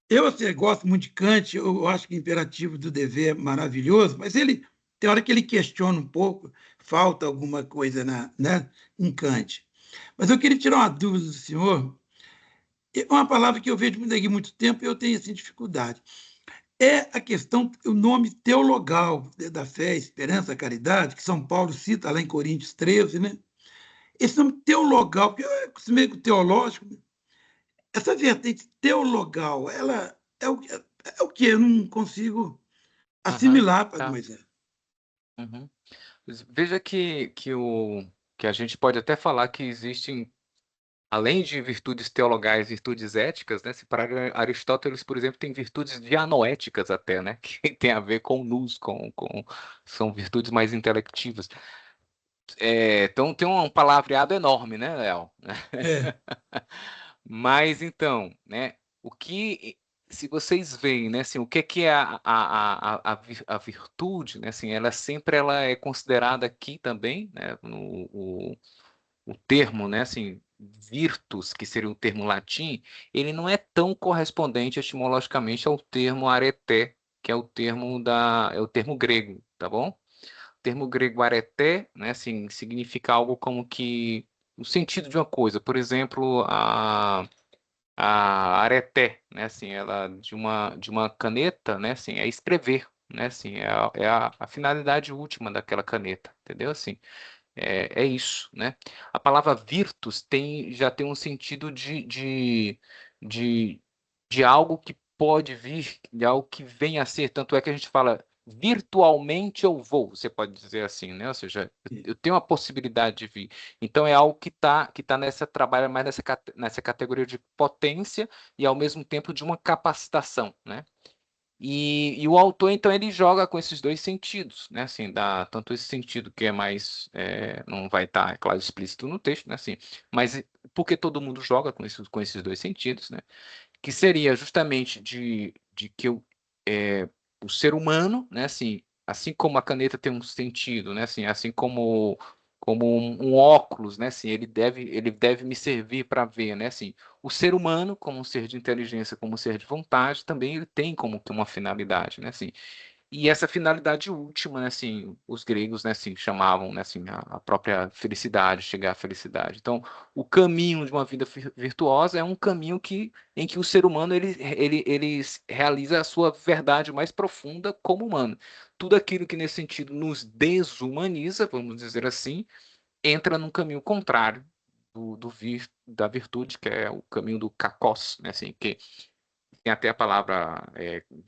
eu assim, gosto muito de Kant, eu acho que o imperativo do dever é maravilhoso, mas ele tem hora que ele questiona um pouco, falta alguma coisa né, em Kant. Mas eu queria tirar uma dúvida do senhor. É uma palavra que eu vejo aqui há muito tempo e eu tenho assim, dificuldade. É a questão, o nome teologal da fé, esperança, caridade, que São Paulo cita lá em Coríntios 13, né? Esse nome teologal, porque eu acostumei com teológico, essa vertente teologal, ela é o que eu não consigo assimilar, Padre Tá. Moisés. Uhum. Veja que a gente pode até falar que existem, além de virtudes teologais, virtudes éticas, né? Se para Aristóteles, por exemplo, tem virtudes dianoéticas até, né? Que tem a ver com nous, são virtudes mais intelectivas. Então tem um palavreado enorme, né, Léo? É. Mas então, né? Se vocês veem, né, assim, o que é a virtude, né, assim, ela é considerada aqui também, né, o termo, né, assim, virtus, que seria o termo latim, ele não é tão correspondente etimologicamente ao termo areté, que é o termo grego, tá bom? termo grego areté, né, assim, significa algo como que o sentido de uma coisa. Por exemplo, a areté, né, assim, ela de uma caneta, né, assim, é escrever, né, assim, a finalidade última daquela caneta, entendeu? Assim, é isso, né? A palavra virtus já tem um sentido de, de algo que pode vir, de algo que vem a ser, tanto é que a gente fala virtualmente eu vou, você pode dizer assim, né? Ou seja, eu tenho a possibilidade de vir. Então é algo que tá trabalha mais nessa categoria de potência e ao mesmo tempo de uma capacitação, né? E o autor, então, ele joga com esses dois sentidos, né? Assim, dá tanto esse sentido que é mais, não vai estar, é claro, explícito no texto, né? Assim, mas porque todo mundo joga com esses dois sentidos, né? Que seria justamente de que o ser humano, né? Assim como a caneta tem um sentido, né? Assim como um óculos, né? Assim, ele deve me servir para ver, né? Assim, o ser humano, como um ser de inteligência, como um ser de vontade, também ele tem como que uma finalidade, né? Assim, e essa finalidade última, né, assim, os gregos, né, assim, chamavam, né, assim, a própria felicidade, chegar à felicidade. Então, o caminho de uma vida virtuosa é um caminho em que o ser humano ele realiza a sua verdade mais profunda como humano. Tudo aquilo que nesse sentido nos desumaniza, vamos dizer assim, entra num caminho contrário da virtude, que é o caminho do kakos, né, assim, que tem até a palavra,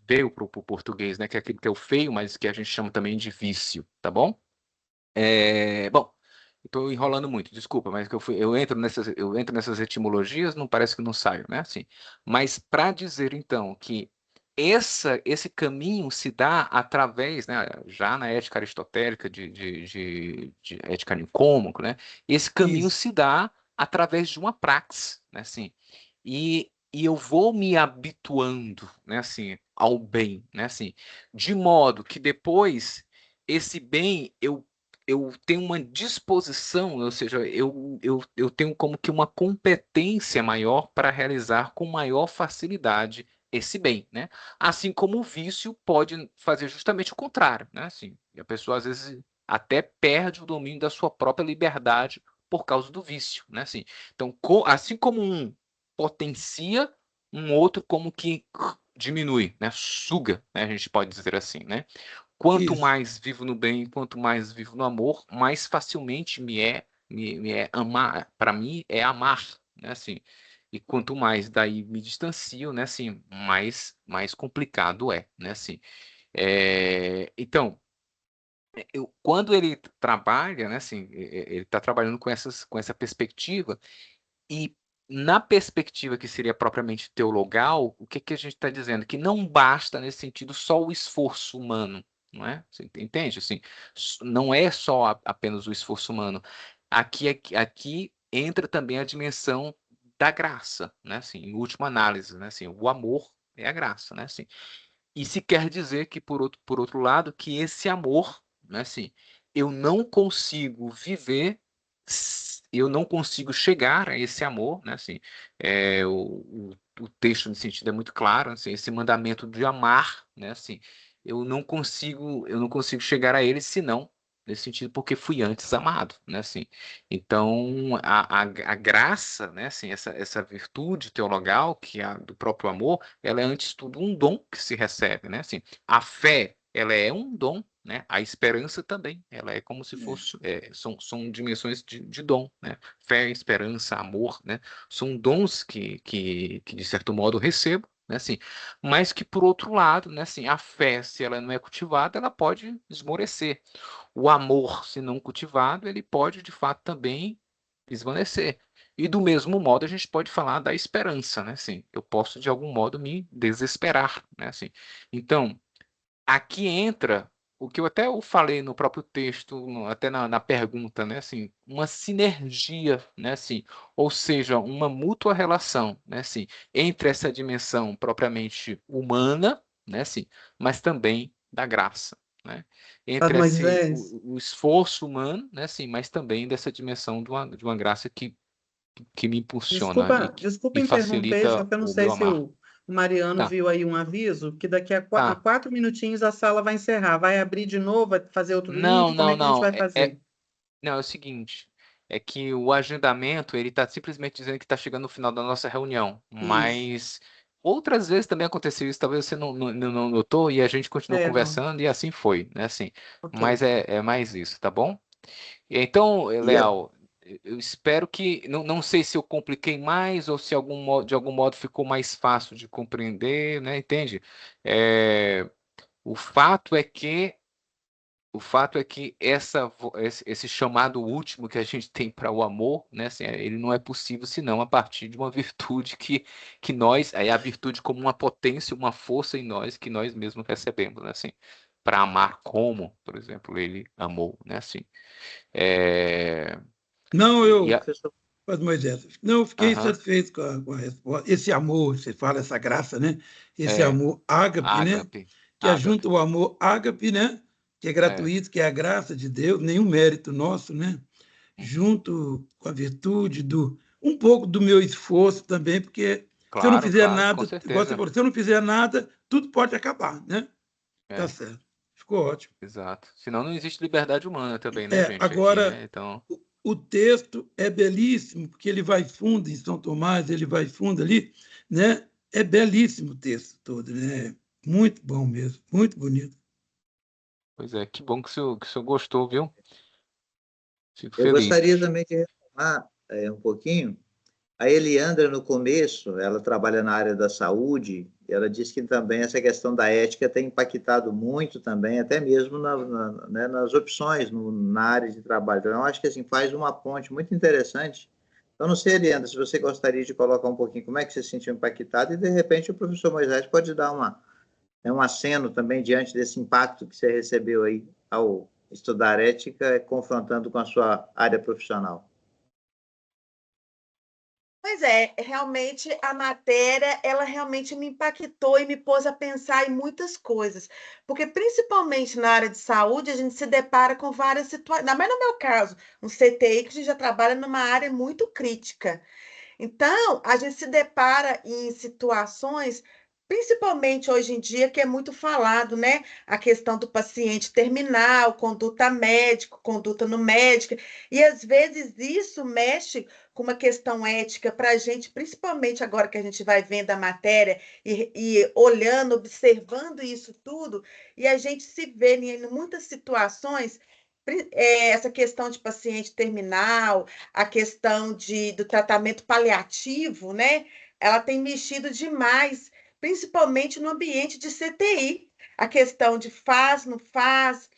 veio para o português, né, que é aquele que é o feio, mas que a gente chama também de vício, tá bom? Bom, estou enrolando muito, desculpa, mas que eu entro nessas etimologias, não parece que não saio, né? Assim, mas para dizer então que esse caminho se dá através, né, já na ética aristotélica de ética nicômaco, né? Esse caminho Isso. se dá através de uma praxe, né? Assim, e eu vou me habituando, né? Assim, ao bem, né? Assim, de modo que depois esse bem eu tenho uma disposição, ou seja, eu tenho como que uma competência maior para realizar com maior facilidade esse bem, né? Assim como o vício pode fazer justamente o contrário, né? Assim, a pessoa às vezes até perde o domínio da sua própria liberdade por causa do vício, né? Assim, então, assim como um potencia, um outro como que diminui, né? Suga, né? A gente pode dizer assim, né? Quanto Isso. mais vivo no bem, quanto mais vivo no amor, mais facilmente me é amar. Para mim é amar, né? Assim, e quanto mais daí me distancio, né? Assim, mais complicado é, né? Assim, então, quando ele trabalha, né? Assim, ele está trabalhando com essa perspectiva e na perspectiva que seria propriamente teologal, o que que a gente está dizendo? Que não basta, nesse sentido, só o esforço humano, não é? Você entende? Assim, não é só apenas o esforço humano. Aqui entra também a dimensão da graça, né? Assim, em última análise, né? Assim, o amor é a graça, né? Assim, e se quer dizer que, por outro lado, que esse amor, né, assim, eu não consigo viver, eu não consigo chegar a esse amor, né, assim, o texto nesse sentido é muito claro, assim, esse mandamento de amar, né, assim, eu não consigo chegar a ele senão nesse sentido porque fui antes amado, né, assim. Então a graça, né, assim, essa virtude teologal que é a do próprio amor, ela é antes de tudo um dom que se recebe, né, assim. A fé, ela é um dom, né? A esperança também, ela é como se fosse, são dimensões de dom, né? Fé, esperança, amor, né? São dons que de certo modo eu recebo, né? Assim, mas que por outro lado, né? Assim, a fé, se ela não é cultivada, ela pode esmorecer. O amor, se não cultivado, ele pode de fato também desvanecer. E do mesmo modo a gente pode falar da esperança, né? Assim, eu posso de algum modo me desesperar, né? Assim, então aqui entra o que eu falei no próprio texto, até na pergunta, né? Assim, uma sinergia, né? Assim, ou seja, uma mútua relação, né? Assim, entre essa dimensão propriamente humana, né? Assim, mas também da graça, né? Padre Entre Moisés, o esforço humano, né? Assim, mas também dessa dimensão de uma graça que me impulsiona e que desculpa me interromper, só facilita que eu não o sei meu se amar. O Mariano Tá, viu aí um aviso que daqui a tá. 4 minutinhos a sala vai encerrar. Vai abrir de novo, vai fazer outro Não, link? Como não, é que a gente não. vai fazer? Não, é o seguinte, é que o agendamento, ele está simplesmente dizendo que está chegando no final da nossa reunião, Isso. mas outras vezes também aconteceu isso, talvez você não notou, e a gente continuou Não. conversando, e assim foi, né, assim, Ok. mas é mais isso, tá bom? Então, E a- Leal, eu espero que, não sei se eu compliquei mais, ou se de algum modo ficou mais fácil de compreender, né, entende? É, o fato é que o fato é que esse chamado último que a gente tem para o amor, né, assim, ele não é possível senão a partir de uma virtude que nós, aí a virtude como uma potência, uma força em nós que nós mesmos recebemos, né, assim, para amar como, por exemplo, ele amou, né, assim. É, Não, e eu, a, professor, Mas, Moisés, não, eu fiquei aham, satisfeito com a resposta. Esse amor, você fala, essa graça, né? Esse é, amor ágape, né? ágape, Que ágape, ajunta o amor ágape, né? Que é é, gratuito, que é a graça de Deus, nenhum mérito nosso, né? uhum, Junto com a virtude um pouco do meu esforço também, porque se eu não claro, fizer claro, com nada, igual você certeza, falou, se eu não fizer nada, tudo pode acabar, né? Tá é, certo. Ficou ótimo. exato. Senão não existe liberdade humana também, né, gente, aqui, Agora, né, então, o texto é belíssimo, porque ele vai fundo em São Tomás, ele vai fundo ali, né? É belíssimo o texto todo, né? Muito bom mesmo, muito bonito. pois é, que bom que o senhor gostou, viu? Fico eu feliz. gostaria também de retomar um pouquinho. A Eliandra, no começo, ela trabalha na área da saúde, e ela disse que também essa questão da ética tem impactado muito também, até mesmo né, nas opções na área de trabalho. Então, eu acho que assim, faz uma ponte muito interessante. Eu não sei, Eliandra, se você gostaria de colocar um pouquinho como é que você se sentiu impactado, e de repente o professor Moisés pode dar um aceno também diante desse impacto que você recebeu aí ao estudar ética, confrontando com a sua área profissional. Pois é, realmente a matéria, ela realmente me impactou e me pôs a pensar em muitas coisas, porque principalmente na área de saúde, a gente se depara com várias situações, ainda mais no meu caso, um CTI que a gente já trabalha numa área muito crítica. Então, a gente se depara em situações, principalmente hoje em dia, que é muito falado, né? A questão do paciente terminal, conduta médica, conduta no médico, e às vezes isso mexe com uma questão ética para a gente, principalmente agora que a gente vai vendo a matéria e olhando, observando isso tudo, e a gente se vê em muitas situações. Essa questão de paciente terminal, a questão do tratamento paliativo, né? Ela tem mexido demais, principalmente no ambiente de CTI. A questão de faz, não faz,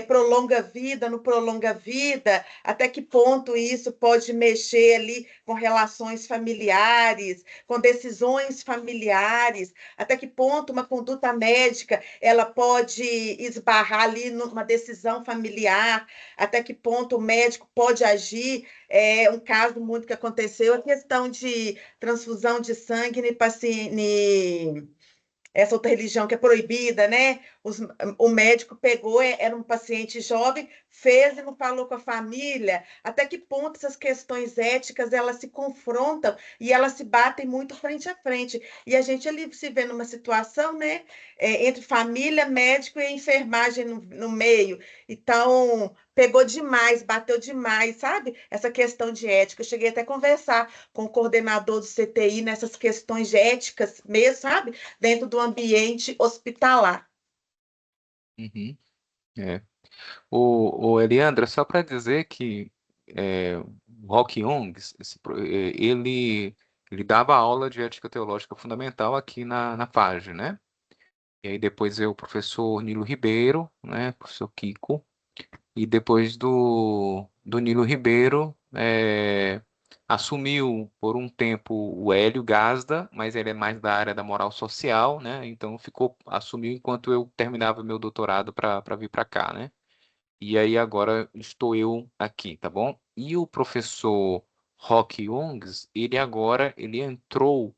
prolonga a vida, não prolonga a vida, até que ponto isso pode mexer ali com relações familiares, com decisões familiares, até que ponto uma conduta médica ela pode esbarrar ali numa decisão familiar, até que ponto o médico pode agir. É um caso muito que aconteceu, a questão de transfusão de sangue em paciente, essa outra religião que é proibida, né? O médico pegou, era um paciente jovem, fez e não falou com a família. Até que ponto essas questões éticas elas se confrontam e elas se batem muito frente a frente. E a gente ali se vê numa situação, né? Entre família, médico e enfermagem no meio. Então, pegou demais, bateu demais, sabe? Essa questão de ética. Eu cheguei até a conversar com o coordenador do CTI nessas questões éticas mesmo, sabe? Dentro do ambiente hospitalar. Uhum, é. O Eliandra, só para dizer que o Rock Young, ele dava aula de ética teológica fundamental aqui na FAGE, né? E aí depois veio o professor Nilo Ribeiro, né? Professor Kiko. E depois do Nilo Ribeiro, assumiu por um tempo o Hélio Gazda, mas ele é mais da área da moral social, né? Então assumiu enquanto eu terminava meu doutorado para vir para cá, né? E aí agora estou eu aqui, tá bom? E o professor Rock Youngs, ele entrou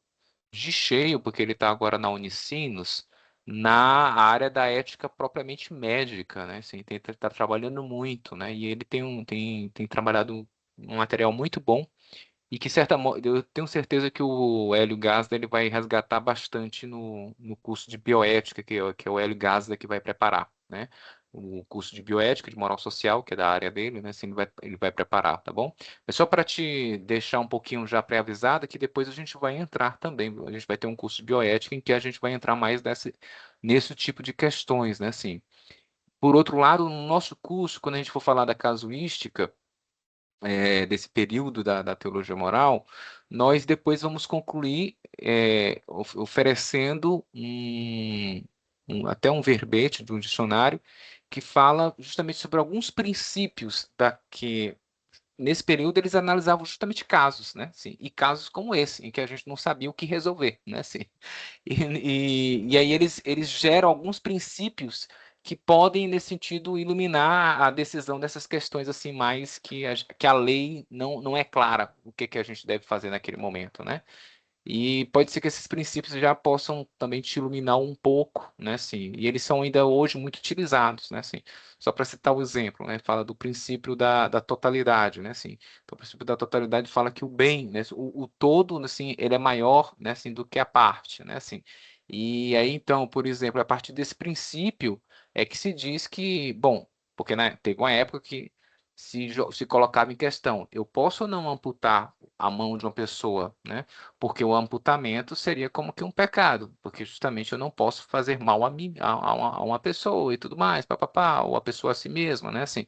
de cheio, porque ele está agora na Unicinos, na área da ética propriamente médica, né? Assim, tá trabalhando muito, né? E ele tem trabalhado um material muito bom E que eu tenho certeza que o Hélio Gasda ele vai resgatar bastante no curso de bioética, que é o Hélio Gasda que vai preparar, né? O curso de bioética, de moral social, que é da área dele, né? Assim, ele vai preparar, tá bom? É só para te deixar um pouquinho já pré-avisada que depois a gente vai entrar também. A gente vai ter um curso de bioética em que a gente vai entrar mais nesse tipo de questões, né? Assim, por outro lado, no nosso curso, quando a gente for falar da casuística, desse período da teologia moral, nós depois vamos concluir oferecendo até um verbete de um dicionário que fala justamente sobre alguns princípios que nesse período eles analisavam justamente casos, né? Assim, e casos como esse, em que a gente não sabia o que resolver, né? Assim, e aí eles geram alguns princípios que podem, nesse sentido, iluminar a decisão dessas questões assim mais que a lei não é clara o que a gente deve fazer naquele momento, né? E pode ser que esses princípios já possam também te iluminar um pouco, né, assim, e eles são ainda hoje muito utilizados, né, assim, só para citar o exemplo, né, fala do princípio da totalidade, né, assim, então o princípio da totalidade fala que o bem, né, o todo, assim, ele é maior, né, assim, do que a parte, né, assim, e aí, então, por exemplo, a partir desse princípio é que se diz que, bom, porque, né, teve uma época que se colocava em questão, eu posso ou não amputar a mão de uma pessoa, né? Porque o amputamento seria como que um pecado, porque justamente eu não posso fazer mal a mim, a uma pessoa e tudo mais, papapá, ou a pessoa a si mesma, né? Assim,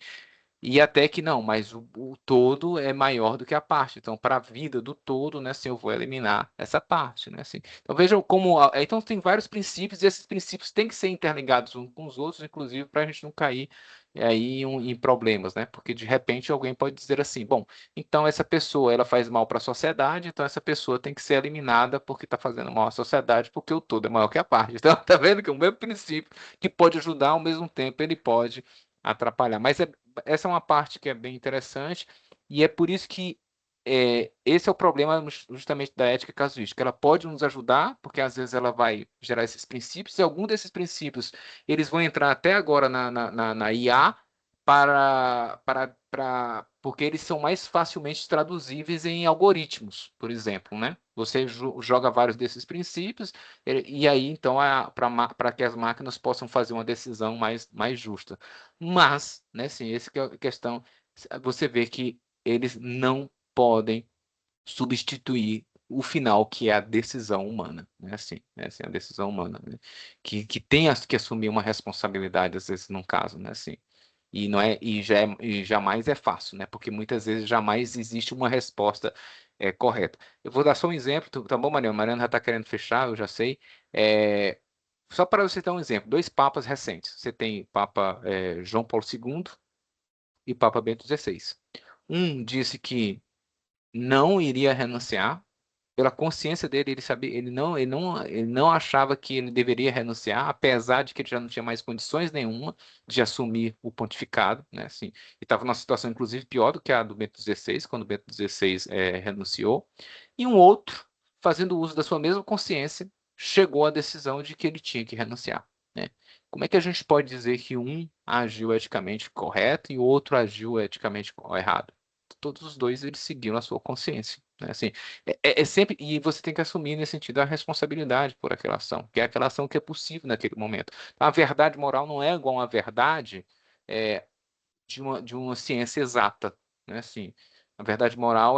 e até que não, mas o todo é maior do que a parte. Então, para a vida do todo, né, assim, eu vou eliminar essa parte, né, assim. Então, vejam como... Então, tem vários princípios e esses princípios têm que ser interligados uns com os outros, inclusive, para a gente não cair aí em problemas, né? Porque, de repente, alguém pode dizer assim, bom, então essa pessoa, ela faz mal para a sociedade, então essa pessoa tem que ser eliminada porque está fazendo mal à sociedade, porque o todo é maior que a parte. Então, tá vendo que é o mesmo princípio que pode ajudar, ao mesmo tempo, ele pode atrapalhar. Mas essa é uma parte que é bem interessante, e é por isso que esse é o problema justamente da ética casuística. Ela pode nos ajudar, porque às vezes ela vai gerar esses princípios, e algum desses princípios eles vão entrar até agora na IA porque eles são mais facilmente traduzíveis em algoritmos, por exemplo, né? Você joga vários desses princípios, e aí, então, para que as máquinas possam fazer uma decisão mais justa. Mas, né, assim, essa que é a questão, você vê que eles não podem substituir o final, que é a decisão humana, né, assim, a decisão humana, né, que tem que assumir uma responsabilidade, às vezes, num caso, né, assim, e não é e jamais é fácil, né, porque muitas vezes jamais existe uma resposta correta. Eu vou dar só um exemplo, tá bom, Mariana? Mariana já está querendo fechar, eu já sei. Só para você dar um exemplo, 2 papas recentes. Você tem Papa João Paulo II e Papa Bento XVI. Um disse que não iria renunciar, pela consciência dele, ele sabia, ele não achava que ele deveria renunciar, apesar de que ele já não tinha mais condições nenhuma de assumir o pontificado, né, assim, e estava numa situação, inclusive, pior do que a do Bento XVI, quando o Bento XVI renunciou, e um outro, fazendo uso da sua mesma consciência, chegou à decisão de que ele tinha que renunciar, né? Como é que a gente pode dizer que um agiu eticamente correto e o outro agiu eticamente errado? Todos os dois eles seguiram a sua consciência, né? Assim, é sempre, e você tem que assumir nesse sentido a responsabilidade por aquela ação, que é aquela ação que é possível naquele momento. A verdade moral não é igual a verdade de uma ciência exata, né? Assim, a verdade moral,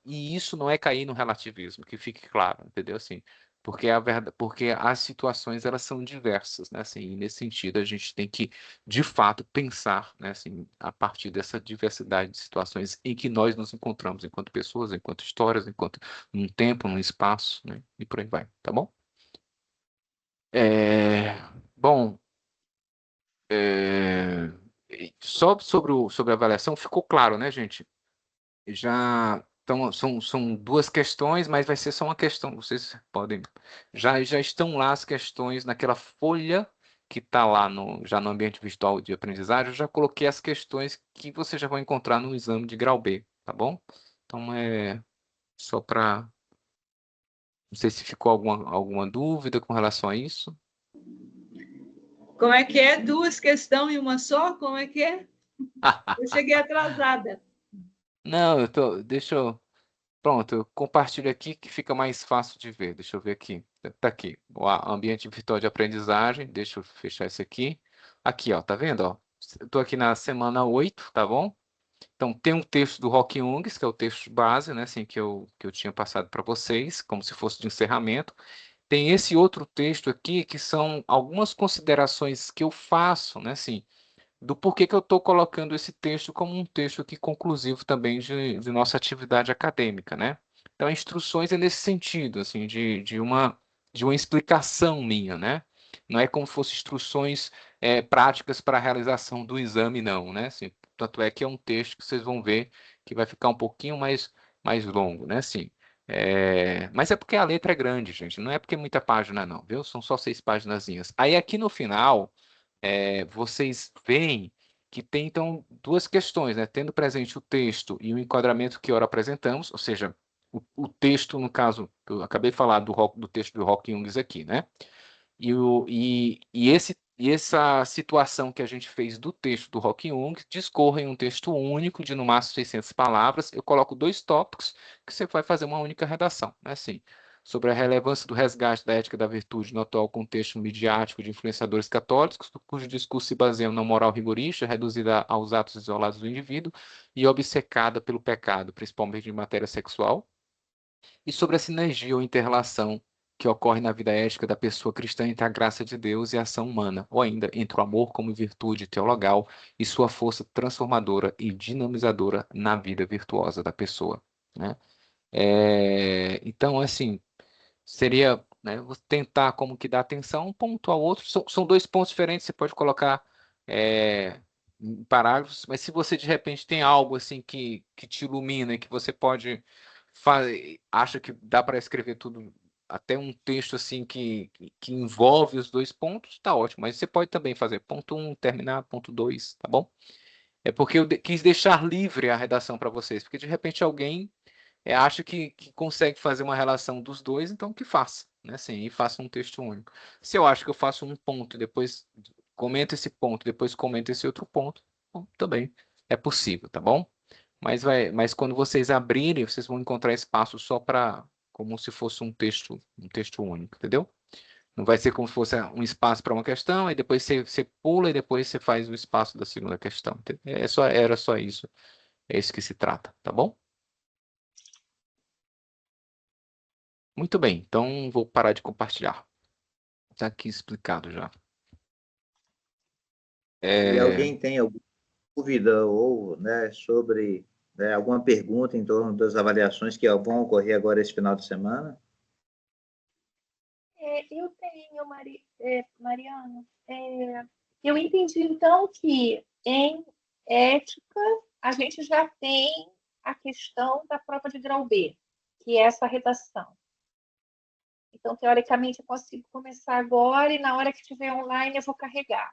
e isso não é cair no relativismo, que fique claro, entendeu? Assim, porque as situações elas são diversas, né? Assim, e nesse sentido a gente tem que, de fato, pensar, né? Assim, a partir dessa diversidade de situações em que nós nos encontramos, enquanto pessoas, enquanto histórias, enquanto num tempo, num espaço, né? E por aí vai, tá bom? Bom, só sobre a avaliação, ficou claro, né, gente? Já então, são 2 questões, mas vai ser só uma questão. Vocês podem. Já estão lá as questões naquela folha que está lá já no ambiente virtual de aprendizagem. Eu já coloquei as questões que vocês já vão encontrar no exame de grau B, tá bom? Então, só para. Não sei se ficou alguma dúvida com relação a isso. Como é que é? 2 questões e uma só? Como é que é? Eu cheguei atrasada. Não, deixa eu Pronto, eu compartilho aqui que fica mais fácil de ver. Deixa eu ver aqui. Tá aqui. O ambiente virtual de aprendizagem. Deixa eu fechar isso aqui. Aqui, ó, tá vendo, ó? Eu tô aqui na semana 8, tá bom? Então, tem um texto do Rock Jungs, que é o texto base, né, assim, que eu tinha passado para vocês, como se fosse de encerramento. Tem esse outro texto aqui, que são algumas considerações que eu faço, né, assim, do porquê que eu estou colocando esse texto como um texto aqui conclusivo também de nossa atividade acadêmica, né? Então, instruções é nesse sentido, assim, de uma explicação minha, né? Não é como se fossem instruções práticas para a realização do exame, não, né? Assim, tanto é que é um texto que vocês vão ver que vai ficar um pouquinho mais longo, né? Assim, mas é porque a letra é grande, gente. Não é porque é muita página, não, viu? São só 6 páginazinhas. Aí aqui no final vocês veem que tem, então, duas questões, né? Tendo presente o texto e o enquadramento que ora apresentamos, ou seja, o texto, no caso, eu acabei de falar do texto do Rock Jungs aqui, né? E essa situação que a gente fez do texto do Rock Jung discorre em um texto único, de no máximo 600 palavras. Eu coloco 2 tópicos que você vai fazer uma única redação, né? Assim, sobre a relevância do resgate da ética da virtude no atual contexto midiático de influenciadores católicos, cujo discurso se baseia na moral rigorista, reduzida aos atos isolados do indivíduo e obcecada pelo pecado, principalmente de matéria sexual, e sobre a sinergia ou interrelação que ocorre na vida ética da pessoa cristã entre a graça de Deus e a ação humana, ou ainda entre o amor como virtude teologal e sua força transformadora e dinamizadora na vida virtuosa da pessoa, né? Então, assim, seria, né, vou tentar como que dar atenção um ponto ao outro. São 2 pontos diferentes, você pode colocar em parágrafos, mas se você de repente tem algo assim que te ilumina e que você pode acha que dá para escrever tudo, até um texto assim que envolve os 2 pontos, tá ótimo. Mas você pode também fazer ponto 1, terminar ponto 2, tá bom? É porque eu quis deixar livre a redação para vocês, porque de repente alguém acha que consegue fazer uma relação dos 2, então que faça, né? Assim, e faça um texto único. Se eu acho que eu faço um ponto, depois comento esse ponto, depois comento esse outro ponto, bom, também é possível, tá bom? Mas quando vocês abrirem, vocês vão encontrar espaço só para, como se fosse um texto único, entendeu? Não vai ser como se fosse um espaço para uma questão, e depois você pula e depois você faz o espaço da segunda questão. Era só isso. É isso que se trata, tá bom? Muito bem, então vou parar de compartilhar. Está aqui explicado já. E alguém tem alguma dúvida ou, né, sobre, né, alguma pergunta em torno das avaliações que vão ocorrer agora esse final de semana? Eu tenho, Mariana. Eu entendi, então, que em ética a gente já tem a questão da prova de grau B, que é essa redação. Então, teoricamente, eu consigo começar agora e na hora que estiver online eu vou carregar.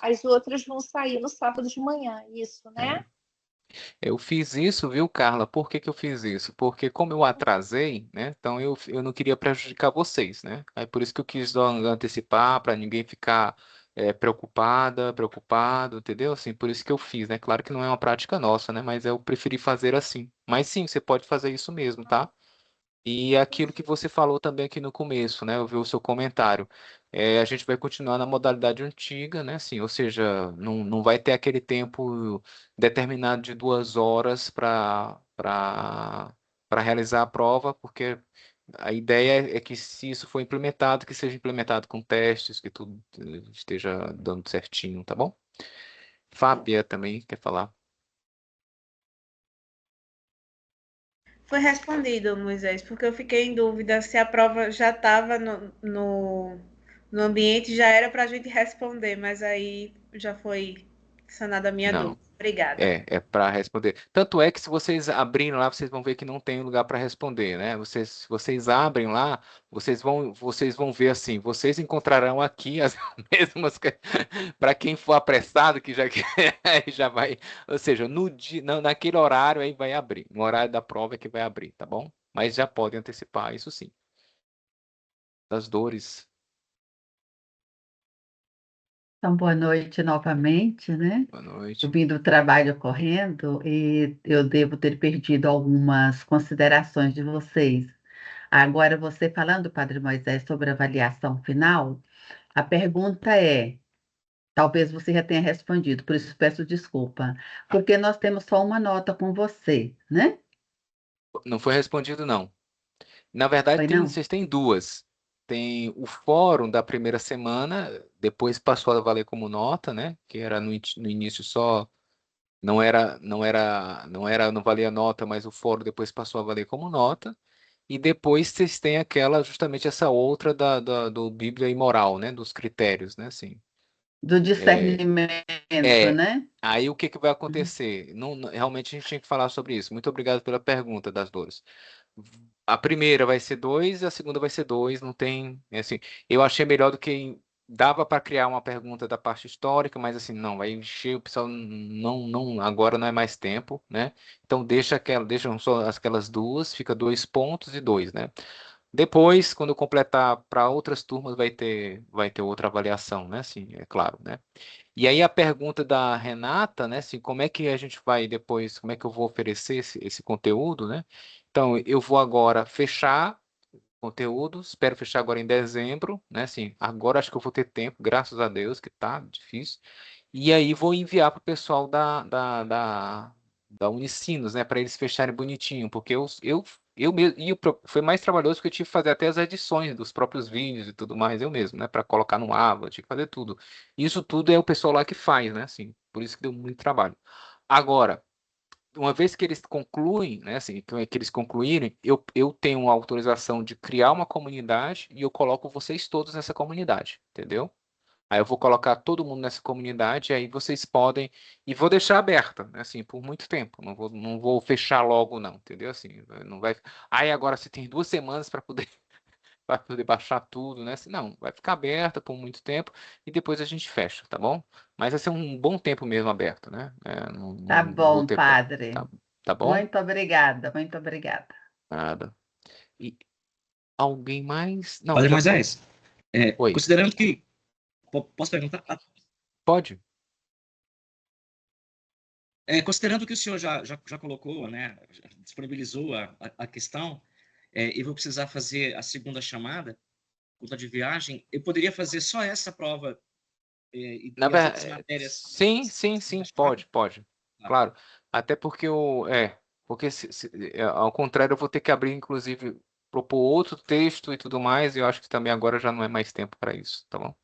As outras vão sair no sábado de manhã, isso, né? Eu fiz isso, viu, Carla? Por que que eu fiz isso? Porque como eu atrasei, né? Então eu não queria prejudicar vocês, né? Aí por isso que eu quis antecipar, para ninguém ficar preocupado, entendeu? Assim, por isso que eu fiz, né? Claro que não é uma prática nossa, né? Mas eu preferi fazer assim. Mas sim, você pode fazer isso mesmo, tá? E aquilo que você falou também aqui no começo, né? Eu vi o seu comentário. A gente vai continuar na modalidade antiga, né? Assim, ou seja, não vai ter aquele tempo determinado de 2 horas para realizar a prova, porque a ideia é que se isso for implementado, que seja implementado com testes, que tudo esteja dando certinho, tá bom? Fábia também quer falar. Foi respondido, Moisés, porque eu fiquei em dúvida se a prova já estava no ambiente, já era para a gente responder, mas aí já foi sanada a minha Não. dúvida. Obrigada. É para responder. Tanto é que se vocês abrirem lá, vocês vão ver que não tem lugar para responder, né? Se vocês abrem lá, vocês vão ver assim, vocês encontrarão aqui as mesmas para quem for apressado, que já já vai, ou seja, no dia, naquele horário aí vai abrir, no horário da prova é que vai abrir, tá bom? Mas já podem antecipar isso sim. Das dores. Então, boa noite novamente, né? Boa Eu noite. vim do trabalho correndo e eu devo ter perdido algumas considerações de vocês. Agora, você falando, Padre Moisés, sobre a avaliação final, a pergunta é, talvez você já tenha respondido, por isso peço desculpa, porque nós temos só uma nota com você, né? Não foi respondido, não. Na verdade, Foi não? vocês têm duas. Tem o fórum da primeira semana, depois passou a valer como nota, né? Que era no início só, não valia nota, mas o fórum depois passou a valer como nota. E depois vocês têm justamente essa outra do Bíblia e moral, né? Dos critérios, né? Assim, Do discernimento, é, né? aí o que que vai Uhum. acontecer? Realmente a gente tinha que falar sobre isso. Muito obrigado pela pergunta, das Dores. A primeira vai ser 2, a segunda vai ser 2, não tem, assim, eu achei melhor do que dava para criar uma pergunta da parte histórica, mas assim, não, vai encher o pessoal, não, agora não é mais tempo, né? Então deixam só aquelas duas, fica 2 pontos e 2, né? Depois, quando completar para outras turmas, vai ter outra avaliação, né? Assim, é claro, né? E aí a pergunta da Renata, né, assim, como é que a gente vai depois, como é que eu vou oferecer esse conteúdo, né? Então, eu vou agora fechar o conteúdo, espero fechar agora em dezembro, né? Assim, agora acho que eu vou ter tempo, graças a Deus, que tá difícil. E aí vou enviar para o pessoal da Unicinos, né, para eles fecharem bonitinho, porque eu mesmo, foi mais trabalhoso porque eu tive que fazer até as edições dos próprios vídeos e tudo mais, eu mesmo, né, para colocar no Ava, eu tive que fazer tudo. Isso tudo é o pessoal lá que faz, né, assim, por isso que deu muito trabalho. Agora, uma vez que eles concluem, né, assim, que eles concluírem, eu tenho uma autorização de criar uma comunidade e eu coloco vocês todos nessa comunidade, entendeu? Aí eu vou colocar todo mundo nessa comunidade, aí vocês podem, e vou deixar aberta, né, assim, por muito tempo. Não vou fechar logo, não, entendeu? Assim, não vai. Aí agora você tem 2 semanas para poder, para poder baixar tudo, né? Assim, não, vai ficar aberta por muito tempo e depois a gente fecha, tá bom? Mas vai ser um bom tempo mesmo aberto, né? Tá Não vou bom, ter. padre. Tá bom? Muito obrigada, muito obrigada. Nada. E alguém mais? Não, Padre já foi. Moisés, Oi, considerando que. Posso perguntar? pode? Considerando que o senhor já colocou, né, já disponibilizou a questão, e vou precisar fazer a segunda chamada, conta de viagem, eu poderia fazer só essa prova e Na as outras verdade, matérias sim, na sim, segunda sim, chamada? pode, Tá. claro. Até porque porque ao contrário, eu vou ter que abrir, inclusive, propor outro texto e tudo mais, e eu acho que também agora já não é mais tempo para isso, tá bom?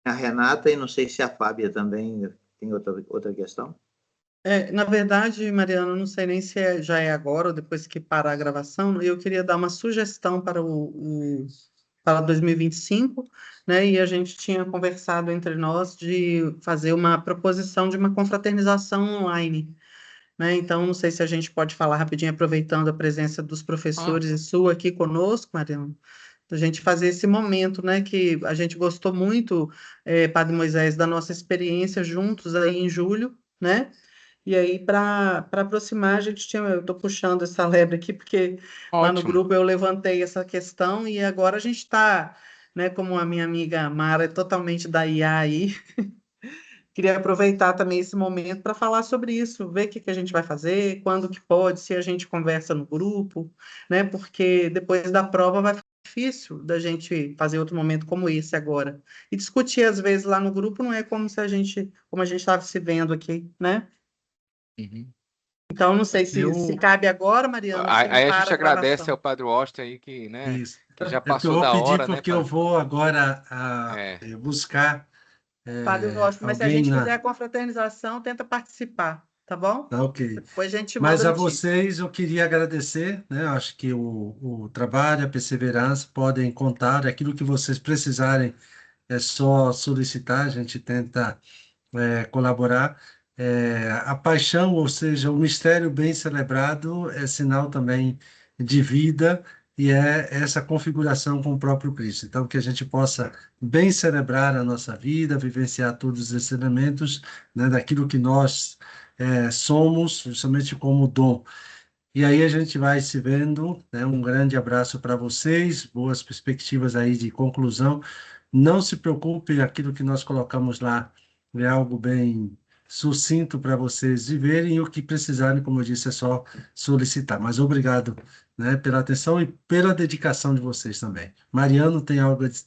A Renata, e não sei se a Fábia também tem outra questão. Na verdade, Mariana, não sei nem se já é agora ou depois que parar a gravação, eu queria dar uma sugestão para 2025, né? E a gente tinha conversado entre nós de fazer uma proposição de uma confraternização online, né? Então, não sei se a gente pode falar rapidinho, aproveitando a presença dos Ah, professores e sua aqui conosco, Mariana, a gente fazer esse momento, né? Que a gente gostou muito, Padre Moisés, da nossa experiência juntos aí em julho, né? E aí, para aproximar, a gente tinha. Eu estou puxando essa lebre aqui, porque lá no ótimo. grupo eu levantei essa questão, e agora a gente está, né, como a minha amiga Mara é totalmente da IA aí, queria aproveitar também esse momento para falar sobre isso, ver o que a gente vai fazer, quando que pode, se a gente conversa no grupo, né? Porque depois da prova vai ficar difícil da gente fazer outro momento como esse agora. E discutir, às vezes, lá no grupo não é como a gente estava se vendo aqui, né? Uhum. Então, não sei se Eu, cabe agora, Mariana, ou se Aí a para gente a agradece gravação. ao Padre Washington aí que, né, isso. que já É porque eu passou vou da pedir hora, né, porque eu vou agora É. buscar Padre Washington, mas se a alguém gente fizer na. a confraternização, tenta participar, tá bom? Tá, ok. Depois a gente Mas manda a notícia. vocês eu queria agradecer, né? Eu acho que o trabalho, a perseverança podem contar, aquilo que vocês precisarem é só solicitar, a gente tenta colaborar. A paixão, ou seja, o mistério bem celebrado é sinal também de vida e é essa configuração com o próprio Cristo. Então, que a gente possa bem celebrar a nossa vida, vivenciar todos esses elementos, né, daquilo que nós somos, justamente como dom. E aí a gente vai se vendo, né? Um grande abraço para vocês, boas perspectivas aí de conclusão. Não se preocupe, aquilo que nós colocamos lá é algo bem sucinto para vocês viverem, e o que precisarem, como eu disse, é só solicitar. Mas obrigado, né, pela atenção e pela dedicação de vocês também. Mariano, tem algo a dizer?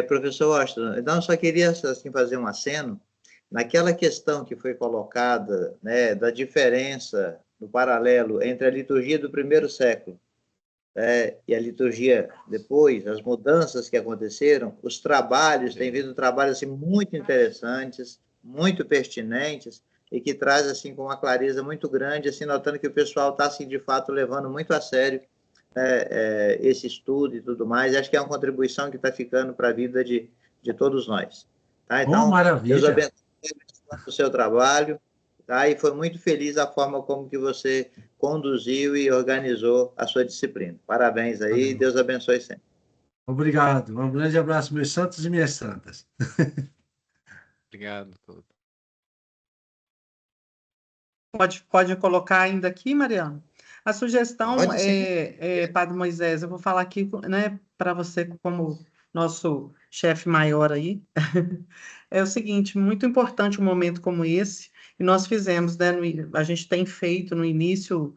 Professor Washington, então só queria assim, fazer um aceno naquela questão que foi colocada, né, da diferença, do paralelo entre a liturgia do primeiro século, e a liturgia depois, as mudanças que aconteceram, os trabalhos, tem havido trabalhos assim, muito interessantes, muito pertinentes, e que traz assim, com uma clareza muito grande, assim, notando que o pessoal está, assim, de fato, levando muito a sério esse estudo e tudo mais. Acho que é uma contribuição que está ficando para a vida de todos nós. Tá? Então, Deus maravilha! abençoe o seu trabalho, tá? E foi muito feliz a forma como que você conduziu e organizou a sua disciplina. Parabéns aí, Deus abençoe sempre. Obrigado. Um grande abraço, meus santos e minhas santas. Obrigado. Pode colocar ainda aqui, Mariana? A sugestão Padre Moisés, eu vou falar aqui, né, para você como nosso chefe maior aí, é o seguinte, muito importante um momento como esse, e nós fizemos, né, a gente tem feito no início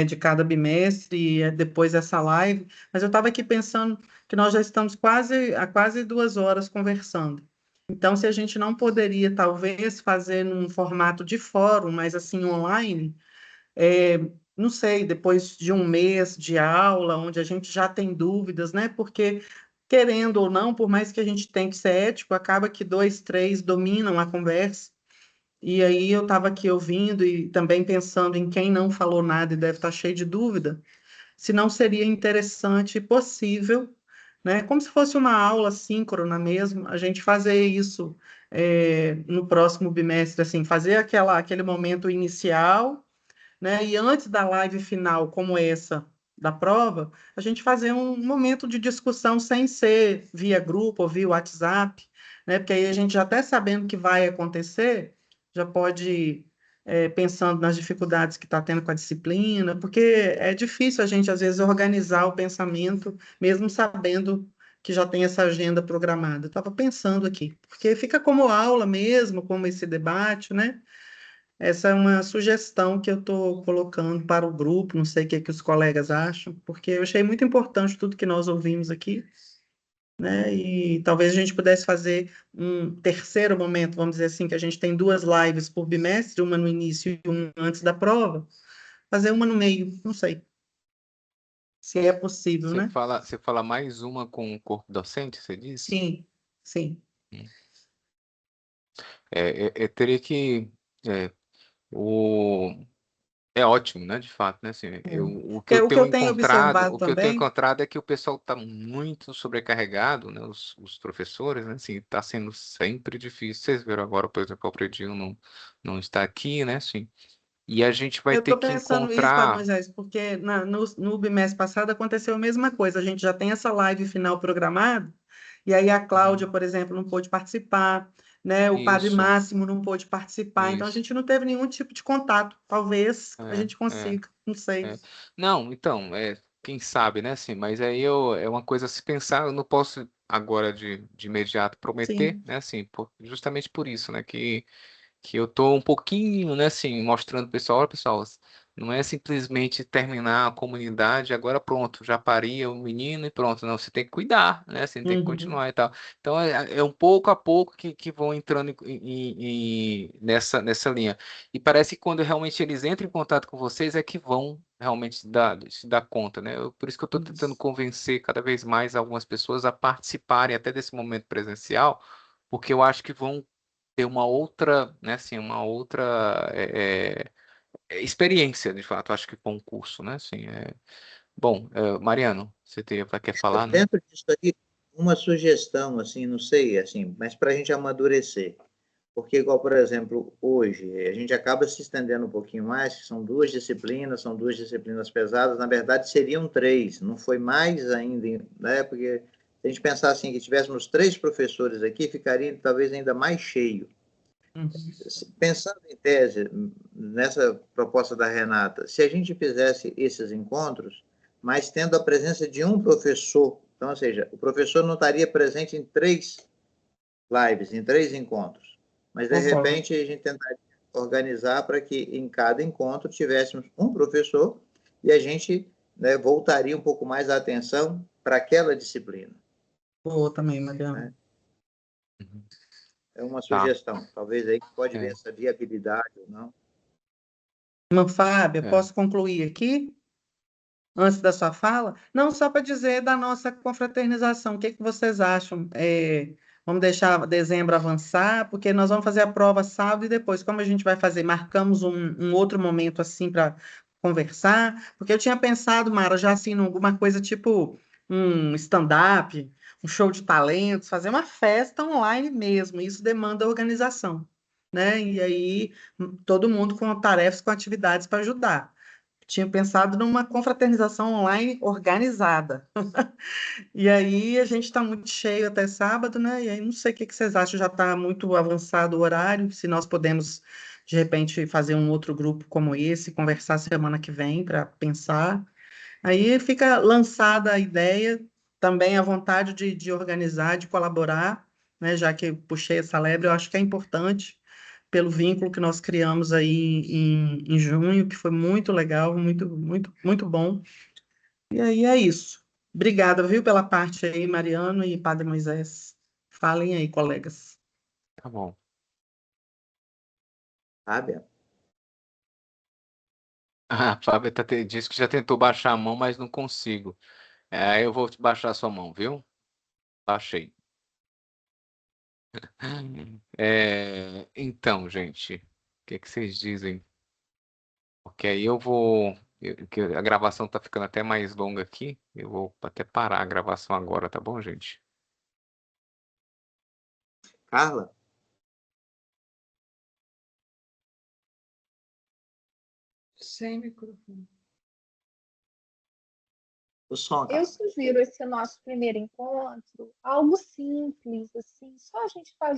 de cada bimestre, e depois essa live, mas eu estava aqui pensando que nós já estamos há quase 2 horas conversando. Então, se a gente não poderia, talvez, fazer num formato de fórum, mas assim, online, não sei, depois de um mês de aula, onde a gente já tem dúvidas, né? Porque, querendo ou não, por mais que a gente tenha que ser ético, acaba que 2, 3 dominam a conversa. E aí eu estava aqui ouvindo e também pensando em quem não falou nada e deve estar cheio de dúvida, se não seria interessante e possível, né? Como se fosse uma aula síncrona mesmo, a gente fazer isso no próximo bimestre, assim, fazer aquele momento inicial, né? E antes da live final, como essa da prova, a gente fazer um momento de discussão sem ser via grupo ou via WhatsApp, né? Porque aí a gente já até sabendo que vai acontecer, já pode pensando nas dificuldades que está tendo com a disciplina, porque é difícil a gente, às vezes, organizar o pensamento, mesmo sabendo que já tem essa agenda programada. Eu estava pensando aqui, porque fica como aula mesmo, como esse debate, né? Essa é uma sugestão que eu estou colocando para o grupo, não sei o que os colegas acham, porque eu achei muito importante tudo que nós ouvimos aqui, né? E talvez a gente pudesse fazer um terceiro momento, vamos dizer assim, que a gente tem 2 lives por bimestre, uma no início e uma antes da prova, fazer uma no meio, não sei se é possível, né? Você fala mais uma com o corpo docente, você disse? Sim, sim. Teria que... É ótimo, né? De fato, né? Assim, o que eu tenho encontrado é que o pessoal está muito sobrecarregado, né? Os professores, né? Assim, está sendo sempre difícil. Vocês viram agora, por exemplo, o Alfredinho não está aqui, né? Assim, e a gente vai ter que Eu estou pensando isso, Padre encontrar... Moisés, porque no bimestre passado aconteceu a mesma coisa. A gente já tem essa live final programada, e aí a Cláudia, por exemplo, não pôde participar, né? O Padre Isso. Máximo não pôde participar, então a Isso. gente não teve nenhum tipo de contato. Talvez a gente consiga, não sei. Não, então, quem sabe, né? Assim, mas aí é uma coisa a se pensar. Eu não posso agora de imediato prometer, Sim. né? Assim, justamente por isso, né? Que eu tô um pouquinho, né? Assim, mostrando pro pessoal, olha, pessoal, não é simplesmente terminar a comunidade, agora pronto, já paria o menino e pronto. Não, você tem que cuidar, né? Você tem que continuar e tal. Então, é um pouco a pouco que vão entrando nessa linha. E parece que quando realmente eles entram em contato com vocês é que vão realmente se dar conta, né? Por isso que eu estou tentando convencer cada vez mais algumas pessoas a participarem até desse momento presencial, porque eu acho que vão ter uma outra, né, assim, uma outra experiência, de fato, acho que com o curso, né, assim, Bom, Mariano, você quer falar, né? Dentro disso aí, uma sugestão, assim, não sei, assim, mas para a gente amadurecer, porque igual, por exemplo, hoje, a gente acaba se estendendo um pouquinho mais, que são 2 disciplinas, são 2 disciplinas pesadas, na verdade seriam 3, não foi mais ainda, né, porque se a gente pensar assim, que tivéssemos 3 professores aqui, ficaria talvez ainda mais cheio. Pensando em tese, nessa proposta da Renata, se a gente fizesse esses encontros, mas tendo a presença de um professor, então, ou seja, o professor não estaria presente em 3 lives, em 3 encontros, mas, de repente, a gente tentaria organizar para que em cada encontro tivéssemos um professor e a gente, né, voltaria um pouco mais a atenção para aquela disciplina. Boa também, Mariana. É uma sugestão. Talvez aí pode ver essa viabilidade ou não. Irmã Fábia, posso concluir aqui? Antes da sua fala? Não, só para dizer da nossa confraternização. O que vocês acham? Vamos deixar dezembro avançar, porque nós vamos fazer a prova sábado e depois, como a gente vai fazer, marcamos um outro momento assim para conversar, porque eu tinha pensado, Mara, já assim, em alguma coisa tipo um stand-up, um show de talentos, fazer uma festa online mesmo, isso demanda organização, né? E aí todo mundo com tarefas, com atividades para ajudar. Tinha pensado numa confraternização online organizada. E aí a gente está muito cheio até sábado, né? E aí não sei o que vocês acham, já está muito avançado o horário, se nós podemos, de repente, fazer um outro grupo como esse, conversar semana que vem para pensar. Aí fica lançada a ideia, também a vontade de organizar, de colaborar, né? Já que eu puxei essa lebre, eu acho que é importante pelo vínculo que nós criamos aí em junho, que foi muito legal, muito, muito, muito bom. E aí é isso. Obrigada, viu, pela parte aí, Mariano e Padre Moisés. Falem aí, colegas. Tá bom. Fábia? A Fábia disse que já tentou baixar a mão, mas não consigo. Aí eu vou te baixar a sua mão, viu? Baixei. Então, gente, o que vocês dizem? Porque aí eu vou. Que a gravação tá ficando até mais longa aqui. Eu vou até parar a gravação agora, tá bom, gente? Carla? Sem microfone. O som, Eu sugiro esse nosso primeiro encontro, algo simples, assim, só a gente fazer